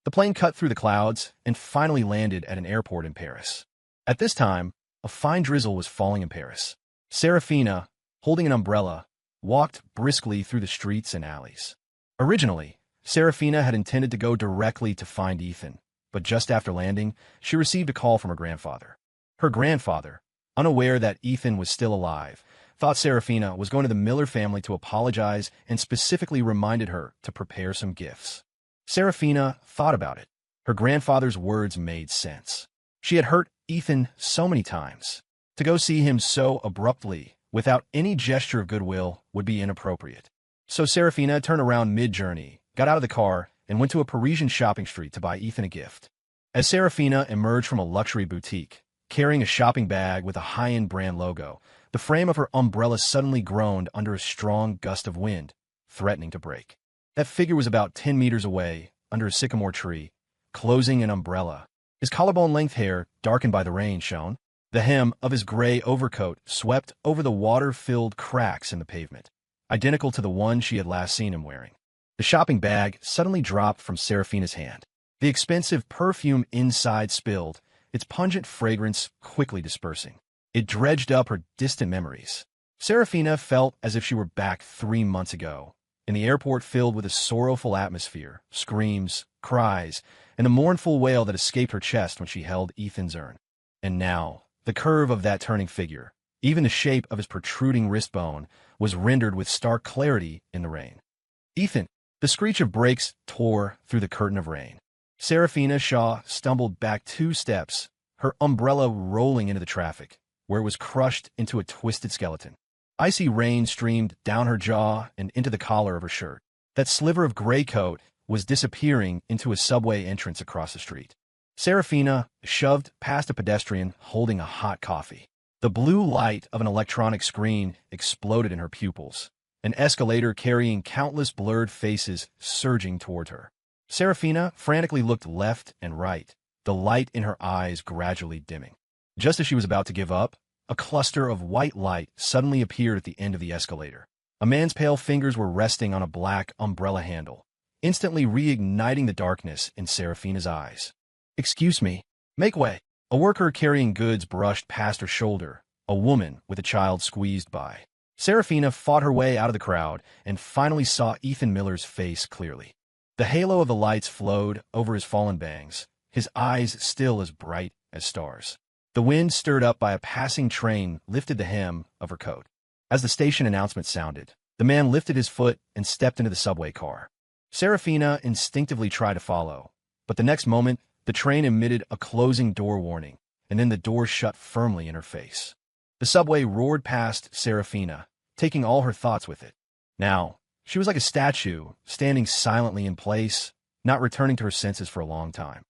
The plane cut through the clouds and finally landed at an airport in Paris. At this time, a fine drizzle was falling in Paris. Serafina, holding an umbrella, walked briskly through the streets and alleys. Originally, Serafina had intended to go directly to find Ethan, but just after landing, she received a call from her grandfather. Her grandfather, unaware that Ethan was still alive, thought Serafina was going to the Miller family to apologize and specifically reminded her to prepare some gifts. Serafina thought about it. Her grandfather's words made sense. She had hurt Ethan so many times. To go see him so abruptly, without any gesture of goodwill, would be inappropriate. So Serafina turned around mid-journey, got out of the car, and went to a Parisian shopping street to buy Ethan a gift. As Serafina emerged from a luxury boutique, carrying a shopping bag with a high-end brand logo, the frame of her umbrella suddenly groaned under a strong gust of wind, threatening to break. That figure was about 10 meters away, under a sycamore tree, closing an umbrella. His collarbone-length hair, darkened by the rain, shone. The hem of his gray overcoat swept over the water-filled cracks in the pavement, identical to the one she had last seen him wearing. The shopping bag suddenly dropped from Serafina's hand. The expensive perfume inside spilled, its pungent fragrance quickly dispersing. It dredged up her distant memories. Serafina felt as if she were back 3 months ago, in the airport filled with a sorrowful atmosphere, screams, cries, and the mournful wail that escaped her chest when she held Ethan's urn. And now, the curve of that turning figure, even the shape of his protruding wrist bone, was rendered with stark clarity in the rain. Ethan! The screech of brakes tore through the curtain of rain. Serafina Shaw stumbled back 2 steps, her umbrella rolling into the traffic, where it was crushed into a twisted skeleton. Icy rain streamed down her jaw and into the collar of her shirt. That sliver of gray coat was disappearing into a subway entrance across the street. Serafina shoved past a pedestrian holding a hot coffee. The blue light of an electronic screen exploded in her pupils, an escalator carrying countless blurred faces surging toward her. Serafina frantically looked left and right, the light in her eyes gradually dimming. Just as she was about to give up, a cluster of white light suddenly appeared at the end of the escalator. A man's pale fingers were resting on a black umbrella handle, instantly reigniting the darkness in Serafina's eyes. "Excuse me. Make way." A worker carrying goods brushed past her shoulder, a woman with a child squeezed by. Serafina fought her way out of the crowd and finally saw Ethan Miller's face clearly. The halo of the lights flowed over his fallen bangs, his eyes still as bright as stars. The wind stirred up by a passing train lifted the hem of her coat. As the station announcement sounded, the man lifted his foot and stepped into the subway car. Serafina instinctively tried to follow, but the next moment, the train emitted a closing door warning, and then the door shut firmly in her face. The subway roared past Serafina, taking all her thoughts with it. Now, she was like a statue, standing silently in place, not returning to her senses for a long time.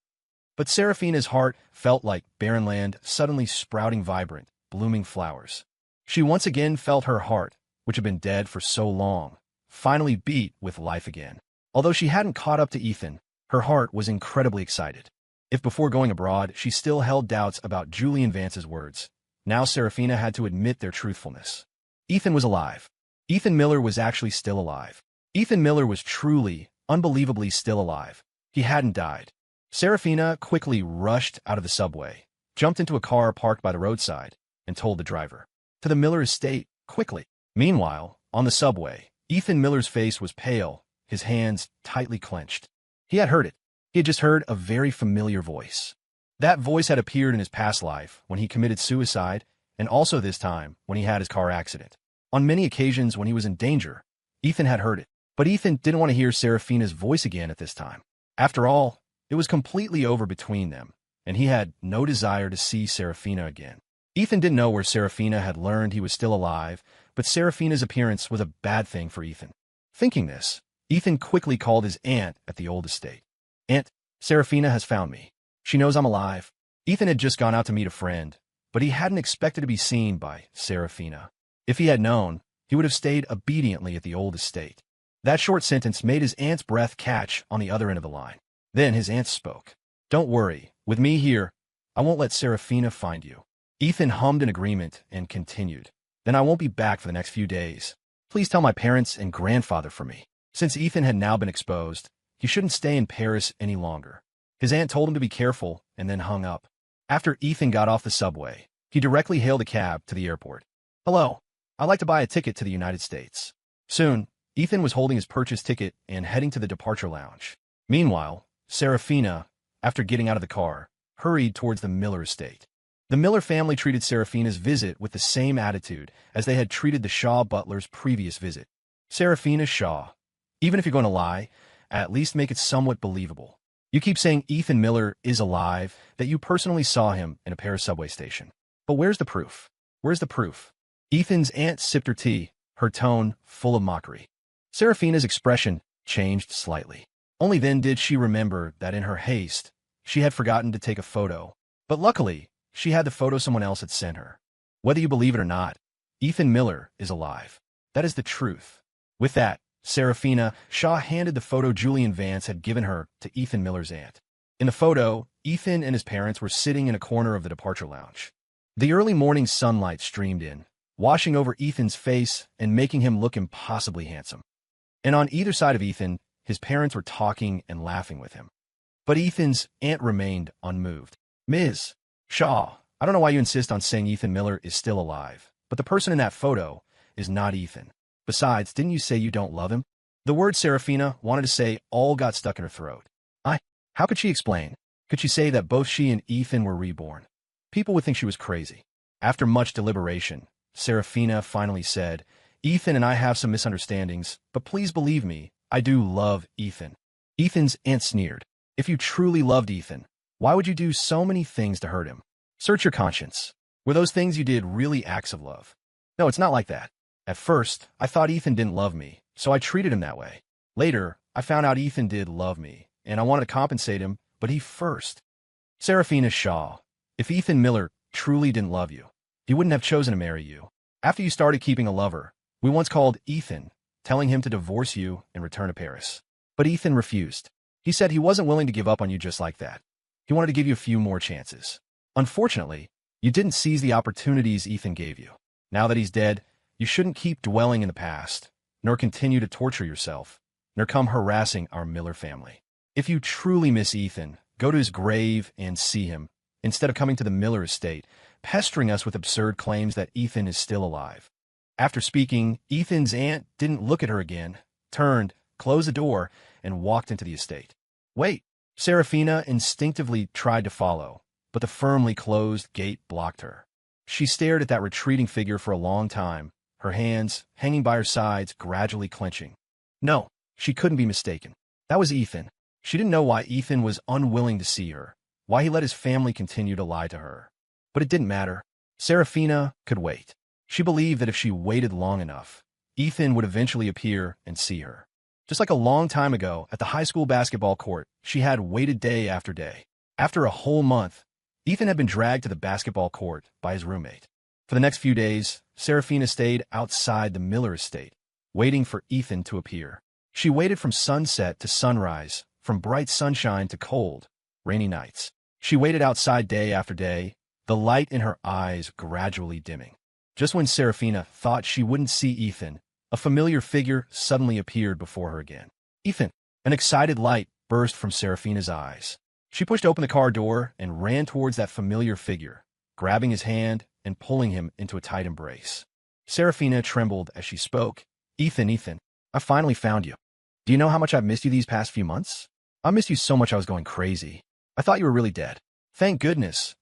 But Serafina's heart felt like barren land suddenly sprouting vibrant, blooming flowers. She once again felt her heart, which had been dead for so long, finally beat with life again. Although she hadn't caught up to Ethan, her heart was incredibly excited. If before going abroad she still held doubts about Julian Vance's words, now Serafina had to admit their truthfulness. Ethan was alive. Ethan Miller was actually still alive. Ethan Miller was truly, unbelievably still alive. He hadn't died. Serafina quickly rushed out of the subway, jumped into a car parked by the roadside, and told the driver, "To the Miller estate, quickly." Meanwhile, on the subway, Ethan Miller's face was pale, his hands tightly clenched. He had heard it. He had just heard a very familiar voice. That voice had appeared in his past life when he committed suicide, and also this time when he had his car accident. On many occasions when he was in danger, Ethan had heard it. But Ethan didn't want to hear Serafina's voice again at this time. After all, it was completely over between them, and he had no desire to see Serafina again. Ethan didn't know where Serafina had learned he was still alive, but Serafina's appearance was a bad thing for Ethan. Thinking this, Ethan quickly called his aunt at the old estate. "Aunt, Serafina has found me. She knows I'm alive." Ethan had just gone out to meet a friend, but he hadn't expected to be seen by Serafina. If he had known, he would have stayed obediently at the old estate. That short sentence made his aunt's breath catch on the other end of the line. Then his aunt spoke. "Don't worry, with me here, I won't let Serafina find you." Ethan hummed in agreement and continued. "Then I won't be back for the next few days. Please tell my parents and grandfather for me." Since Ethan had now been exposed, he shouldn't stay in Paris any longer. His aunt told him to be careful and then hung up. After Ethan got off the subway, he directly hailed a cab to the airport. "Hello, I'd like to buy a ticket to the United States." Soon, Ethan was holding his purchase ticket and heading to the departure lounge. Meanwhile, Serafina, after getting out of the car, hurried towards the Miller estate. The Miller family treated Serafina's visit with the same attitude as they had treated the Shaw butler's previous visit. "Serafina Shaw, even if you're going to lie, at least make it somewhat believable. You keep saying Ethan Miller is alive, that you personally saw him in a Paris subway station. But where's the proof? Where's the proof?" Ethan's aunt sipped her tea, her tone full of mockery. Serafina's expression changed slightly. Only then did she remember that in her haste, she had forgotten to take a photo. But luckily, she had the photo someone else had sent her. Whether you believe it or not, Ethan Miller is alive. That is the truth. With that, Serafina Shaw handed the photo Julian Vance had given her to Ethan Miller's aunt. In the photo, Ethan and his parents were sitting in a corner of the departure lounge. The early morning sunlight streamed in, washing over Ethan's face and making him look impossibly handsome. And on either side of Ethan, his parents were talking and laughing with him. But Ethan's aunt remained unmoved. Ms. Shaw, I don't know why you insist on saying Ethan Miller is still alive, but the person in that photo is not Ethan. Besides, didn't you say you don't love him? The word Serafina wanted to say all got stuck in her throat. How could she explain? Could she say that both she and Ethan were reborn? People would think she was crazy. After much deliberation, Serafina finally said, Ethan and I have some misunderstandings, but please believe me, I do love Ethan. Ethan's aunt sneered. If you truly loved Ethan, why would you do so many things to hurt him? Search your conscience. Were those things you did really acts of love? No, it's not like that. At first, I thought Ethan didn't love me, so I treated him that way. Later, I found out Ethan did love me, and I wanted to compensate him, but he first. Serafina Shaw, if Ethan Miller truly didn't love you, he wouldn't have chosen to marry you. After you started keeping a lover, we once called Ethan, telling him to divorce you and return to Paris. But Ethan refused. He said he wasn't willing to give up on you just like that. He wanted to give you a few more chances. Unfortunately, you didn't seize the opportunities Ethan gave you. Now that he's dead, you shouldn't keep dwelling in the past, nor continue to torture yourself, nor come harassing our Miller family. If you truly miss Ethan, go to his grave and see him, instead of coming to the Miller estate, pestering us with absurd claims that Ethan is still alive. After speaking, Ethan's aunt didn't look at her again, turned, closed the door, and walked into the estate. Wait! Serafina instinctively tried to follow, but the firmly closed gate blocked her. She stared at that retreating figure for a long time, her hands, hanging by her sides, gradually clenching. No, she couldn't be mistaken. That was Ethan. She didn't know why Ethan was unwilling to see her, why he let his family continue to lie to her. But it didn't matter. Serafina could wait. She believed that if she waited long enough, Ethan would eventually appear and see her. Just like a long time ago at the high school basketball court, she had waited day after day. After a whole month, Ethan had been dragged to the basketball court by his roommate. For the next few days, Serafina stayed outside the Miller estate, waiting for Ethan to appear. She waited from sunset to sunrise, from bright sunshine to cold, rainy nights. She waited outside day after day, the light in her eyes gradually dimming. Just when Serafina thought she wouldn't see Ethan, a familiar figure suddenly appeared before her again. Ethan! An excited light burst from Serafina's eyes. She pushed open the car door and ran towards that familiar figure, grabbing his hand and pulling him into a tight embrace. Serafina trembled as she spoke. Ethan, I finally found you. Do you know how much I've missed you these past few months? I missed you so much I was going crazy. I thought you were really dead. Thank goodness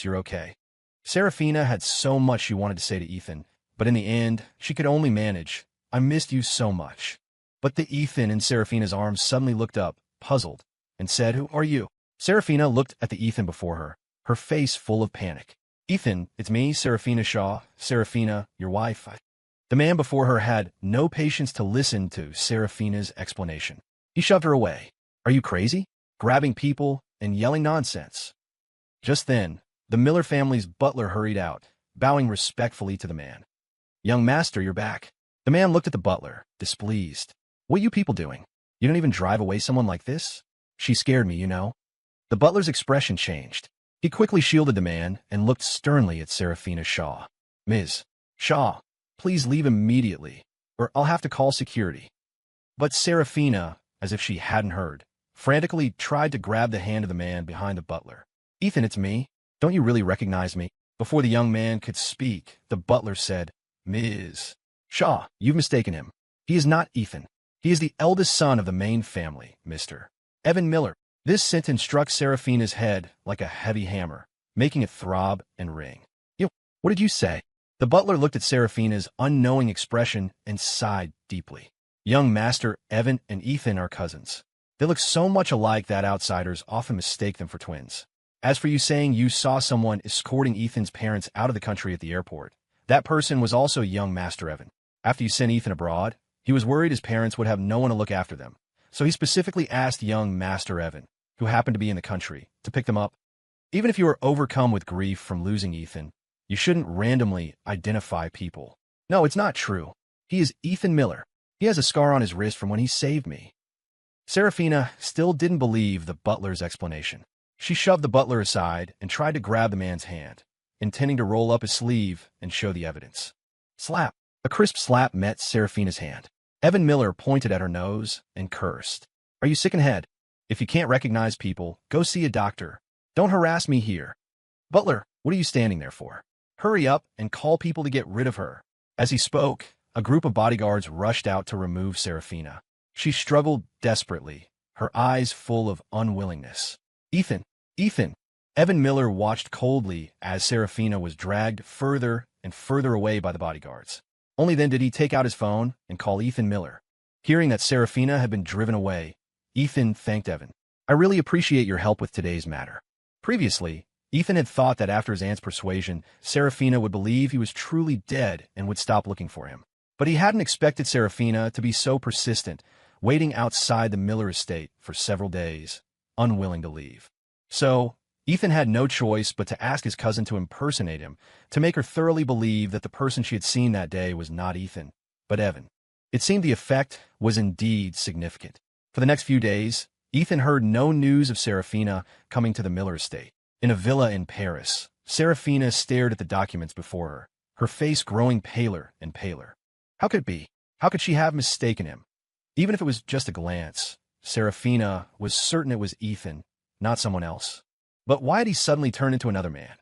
you're okay. Serafina had so much she wanted to say to Ethan, but in the end, she could only manage. I missed you so much. But the Ethan in Serafina's arms suddenly looked up, puzzled, and said, Who are you? Serafina looked at the Ethan before her face full of panic. Ethan, it's me, Serafina Shaw. Serafina, your wife. The man before her had no patience to listen to Serafina's explanation. He shoved her away. Are you crazy? Grabbing people and yelling nonsense. Just then, the Miller family's butler hurried out, bowing respectfully to the man. Young master, you're back. The man looked at the butler, displeased. What are you people doing? You don't even drive away someone like this? She scared me, you know. The butler's expression changed. He quickly shielded the man and looked sternly at Serafina Shaw. Ms. Shaw, please leave immediately, or I'll have to call security. But Serafina, as if she hadn't heard, frantically tried to grab the hand of the man behind the butler. Ethan, it's me. Don't you really recognize me? Before the young man could speak, the butler said, Ms. Shaw, you've mistaken him. He is not Ethan. He is the eldest son of the Main family, Mr. Evan Miller. This sentence struck Serafina's head like a heavy hammer, making it throb and ring. What did you say? The butler looked at Serafina's unknowing expression and sighed deeply. Young Master Evan and Ethan are cousins. They look so much alike that outsiders often mistake them for twins. As for you saying you saw someone escorting Ethan's parents out of the country at the airport, that person was also young Master Evan. After you sent Ethan abroad, he was worried his parents would have no one to look after them, so he specifically asked young Master Evan, who happened to be in the country, to pick them up. Even if you are overcome with grief from losing Ethan, you shouldn't randomly identify people. No, it's not true. He is Ethan Miller. He has a scar on his wrist from when he saved me. Serafina still didn't believe the butler's explanation. She shoved the butler aside and tried to grab the man's hand, intending to roll up his sleeve and show the evidence. Slap! A crisp slap met Serafina's hand. Evan Miller pointed at her nose and cursed. Are you sick in head? If you can't recognize people, go see a doctor. Don't harass me here. Butler, what are you standing there for? Hurry up and call people to get rid of her. As he spoke, a group of bodyguards rushed out to remove Serafina. She struggled desperately, her eyes full of unwillingness. Ethan! Ethan! Evan Miller watched coldly as Serafina was dragged further and further away by the bodyguards. Only then did he take out his phone and call Ethan Miller. Hearing that Serafina had been driven away, Ethan thanked Evan. I really appreciate your help with today's matter. Previously, Ethan had thought that after his aunt's persuasion, Serafina would believe he was truly dead and would stop looking for him. But he hadn't expected Serafina to be so persistent, waiting outside the Miller estate for several days, unwilling to leave. So, Ethan had no choice but to ask his cousin to impersonate him, to make her thoroughly believe that the person she had seen that day was not Ethan, but Evan. It seemed the effect was indeed significant. For the next few days, Ethan heard no news of Serafina coming to the Miller estate. In a villa in Paris, Serafina stared at the documents before her, her face growing paler and paler. How could it be? How could she have mistaken him? Even if it was just a glance, Serafina was certain it was Ethan, not someone else. But why had he suddenly turned into another man?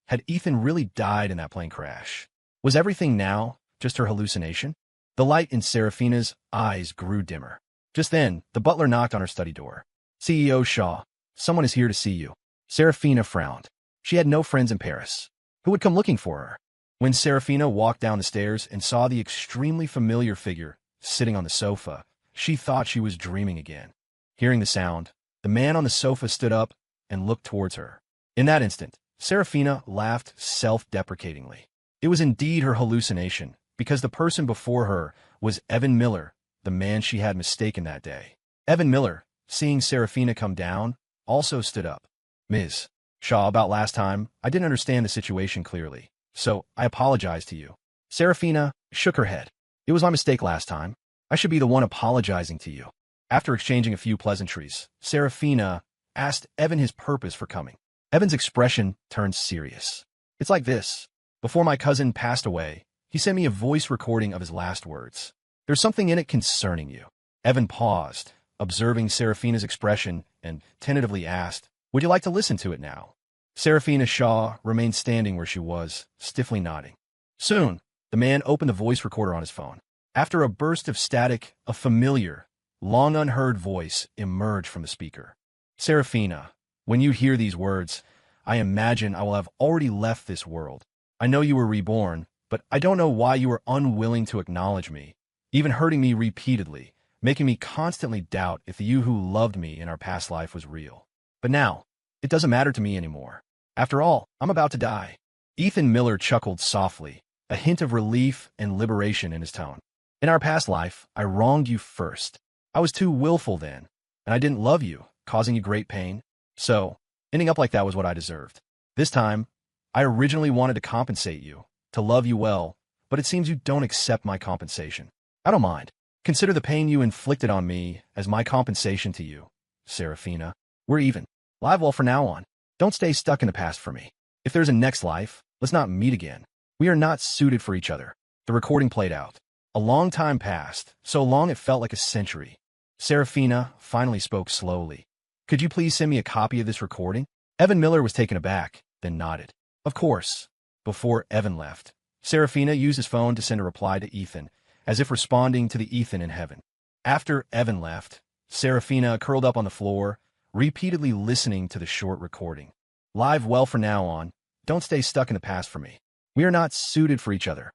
Had Ethan really died in that plane crash? Was everything now just her hallucination? The light in Serafina's eyes grew dimmer. Just then, the butler knocked on her study door. CEO Shaw, someone is here to see you. Serafina frowned. She had no friends in Paris. Who would come looking for her? When Serafina walked down the stairs and saw the extremely familiar figure sitting on the sofa, she thought she was dreaming again. Hearing the sound, the man on the sofa stood up and looked towards her. In that instant, Serafina laughed self-deprecatingly. It was indeed her hallucination, because the person before her was Evan Miller, the man she had mistaken that day. Evan Miller, seeing Serafina come down, also stood up. Ms. Shaw, about last time, I didn't understand the situation clearly, so I apologize to you. Serafina shook her head. It was my mistake last time. I should be the one apologizing to you. After exchanging a few pleasantries, Serafina asked Evan his purpose for coming. Evan's expression turned serious. It's like this. Before my cousin passed away, he sent me a voice recording of his last words. There's something in it concerning you. Evan paused, observing Serafina's expression, and tentatively asked, would you like to listen to it now? Serafina Shaw remained standing where she was, stiffly nodding. Soon, the man opened the voice recorder on his phone. After a burst of static, a familiar, long unheard voice emerged from the speaker. Serafina, when you hear these words, I imagine I will have already left this world. I know you were reborn, but I don't know why you were unwilling to acknowledge me, even hurting me repeatedly, making me constantly doubt if the you who loved me in our past life was real. But now, it doesn't matter to me anymore. After all, I'm about to die. Ethan Miller chuckled softly, a hint of relief and liberation in his tone. In our past life, I wronged you first. I was too willful then, and I didn't love you, causing you great pain. So, ending up like that was what I deserved. This time, I originally wanted to compensate you, to love you well, but it seems you don't accept my compensation. I don't mind. Consider the pain you inflicted on me as my compensation to you, Serafina. We're even. Live well from now on. Don't stay stuck in the past for me. If there's a next life, let's not meet again. We are not suited for each other. The recording played out. A long time passed, so long it felt like a century. Serafina finally spoke slowly. Could you please send me a copy of this recording? Evan Miller was taken aback, then nodded. Of course. Before Evan left, Serafina used his phone to send a reply to Ethan, as if responding to the Ethan in heaven. After Evan left, Serafina curled up on the floor, repeatedly listening to the short recording. Live well from now on. Don't stay stuck in the past for me. We are not suited for each other.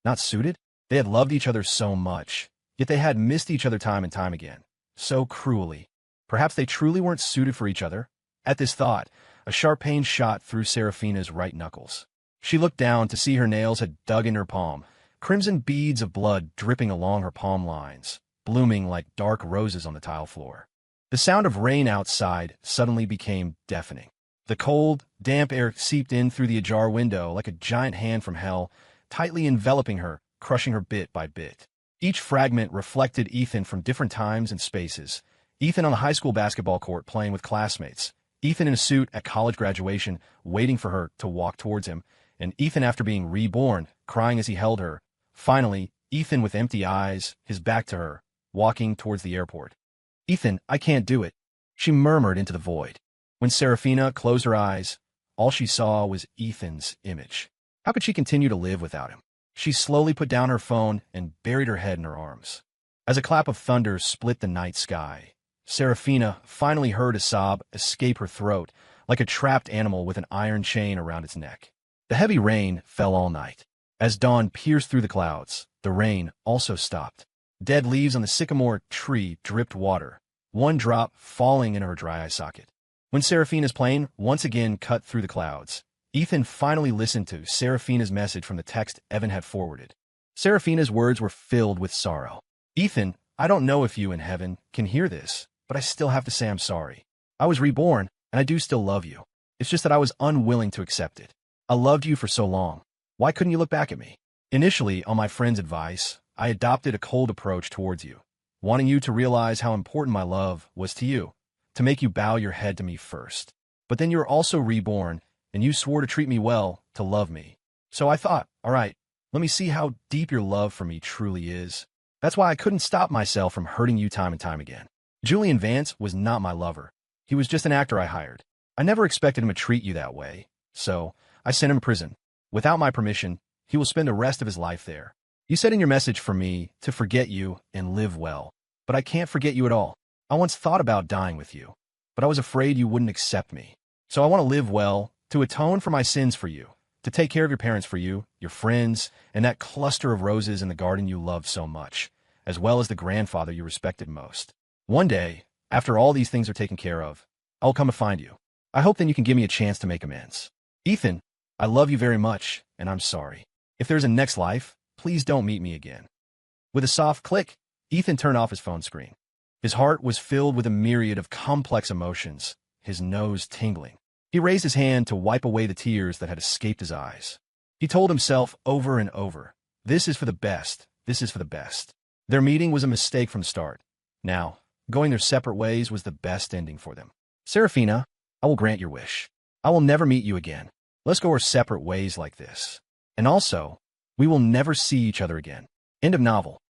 Not suited? They had loved each other so much, yet they had missed each other time and time again. So cruelly. Perhaps they truly weren't suited for each other? At this thought, a sharp pain shot through Serafina's right knuckles. She looked down to see her nails had dug in her palm, crimson beads of blood dripping along her palm lines, blooming like dark roses on the tile floor. The sound of rain outside suddenly became deafening. The cold, damp air seeped in through the ajar window like a giant hand from hell, tightly enveloping her, crushing her bit by bit. Each fragment reflected Ethan from different times and spaces, Ethan on the high school basketball court playing with classmates. Ethan in a suit at college graduation, waiting for her to walk towards him. And Ethan after being reborn, crying as he held her. Finally, Ethan with empty eyes, his back to her, walking towards the airport. Ethan, I can't do it, she murmured into the void. When Serafina closed her eyes, all she saw was Ethan's image. How could she continue to live without him? She slowly put down her phone and buried her head in her arms. As a clap of thunder split the night sky, Serafina finally heard a sob escape her throat like a trapped animal with an iron chain around its neck. The heavy rain fell all night. As dawn pierced through the clouds, the rain also stopped. Dead leaves on the sycamore tree dripped water, one drop falling in her dry eye socket. When Serafina's plane once again cut through the clouds, Ethan finally listened to Serafina's message from the text Evan had forwarded. Serafina's words were filled with sorrow. Ethan, I don't know if you in heaven can hear this, but I still have to say I'm sorry. I was reborn, and I do still love you. It's just that I was unwilling to accept it. I loved you for so long. Why couldn't you look back at me? Initially, on my friend's advice, I adopted a cold approach towards you, wanting you to realize how important my love was to you, to make you bow your head to me first. But then you were also reborn, and you swore to treat me well, to love me. So I thought, all right, let me see how deep your love for me truly is. That's why I couldn't stop myself from hurting you time and time again. Julian Vance was not my lover. He was just an actor I hired. I never expected him to treat you that way, so I sent him to prison. Without my permission, he will spend the rest of his life there. You said in your message for me to forget you and live well, but I can't forget you at all. I once thought about dying with you, but I was afraid you wouldn't accept me. So I want to live well, to atone for my sins for you, to take care of your parents for you, your friends, and that cluster of roses in the garden you loved so much, as well as the grandfather you respected most. One day, after all these things are taken care of, I will come to find you. I hope then you can give me a chance to make amends. Ethan, I love you very much, and I'm sorry. If there's a next life, please don't meet me again. With a soft click, Ethan turned off his phone screen. His heart was filled with a myriad of complex emotions, his nose tingling. He raised his hand to wipe away the tears that had escaped his eyes. He told himself over and over, this is for the best, this is for the best. Their meeting was a mistake from the start. Now, going their separate ways was the best ending for them. Serafina, I will grant your wish. I will never meet you again. Let's go our separate ways like this. And also, we will never see each other again. End of novel.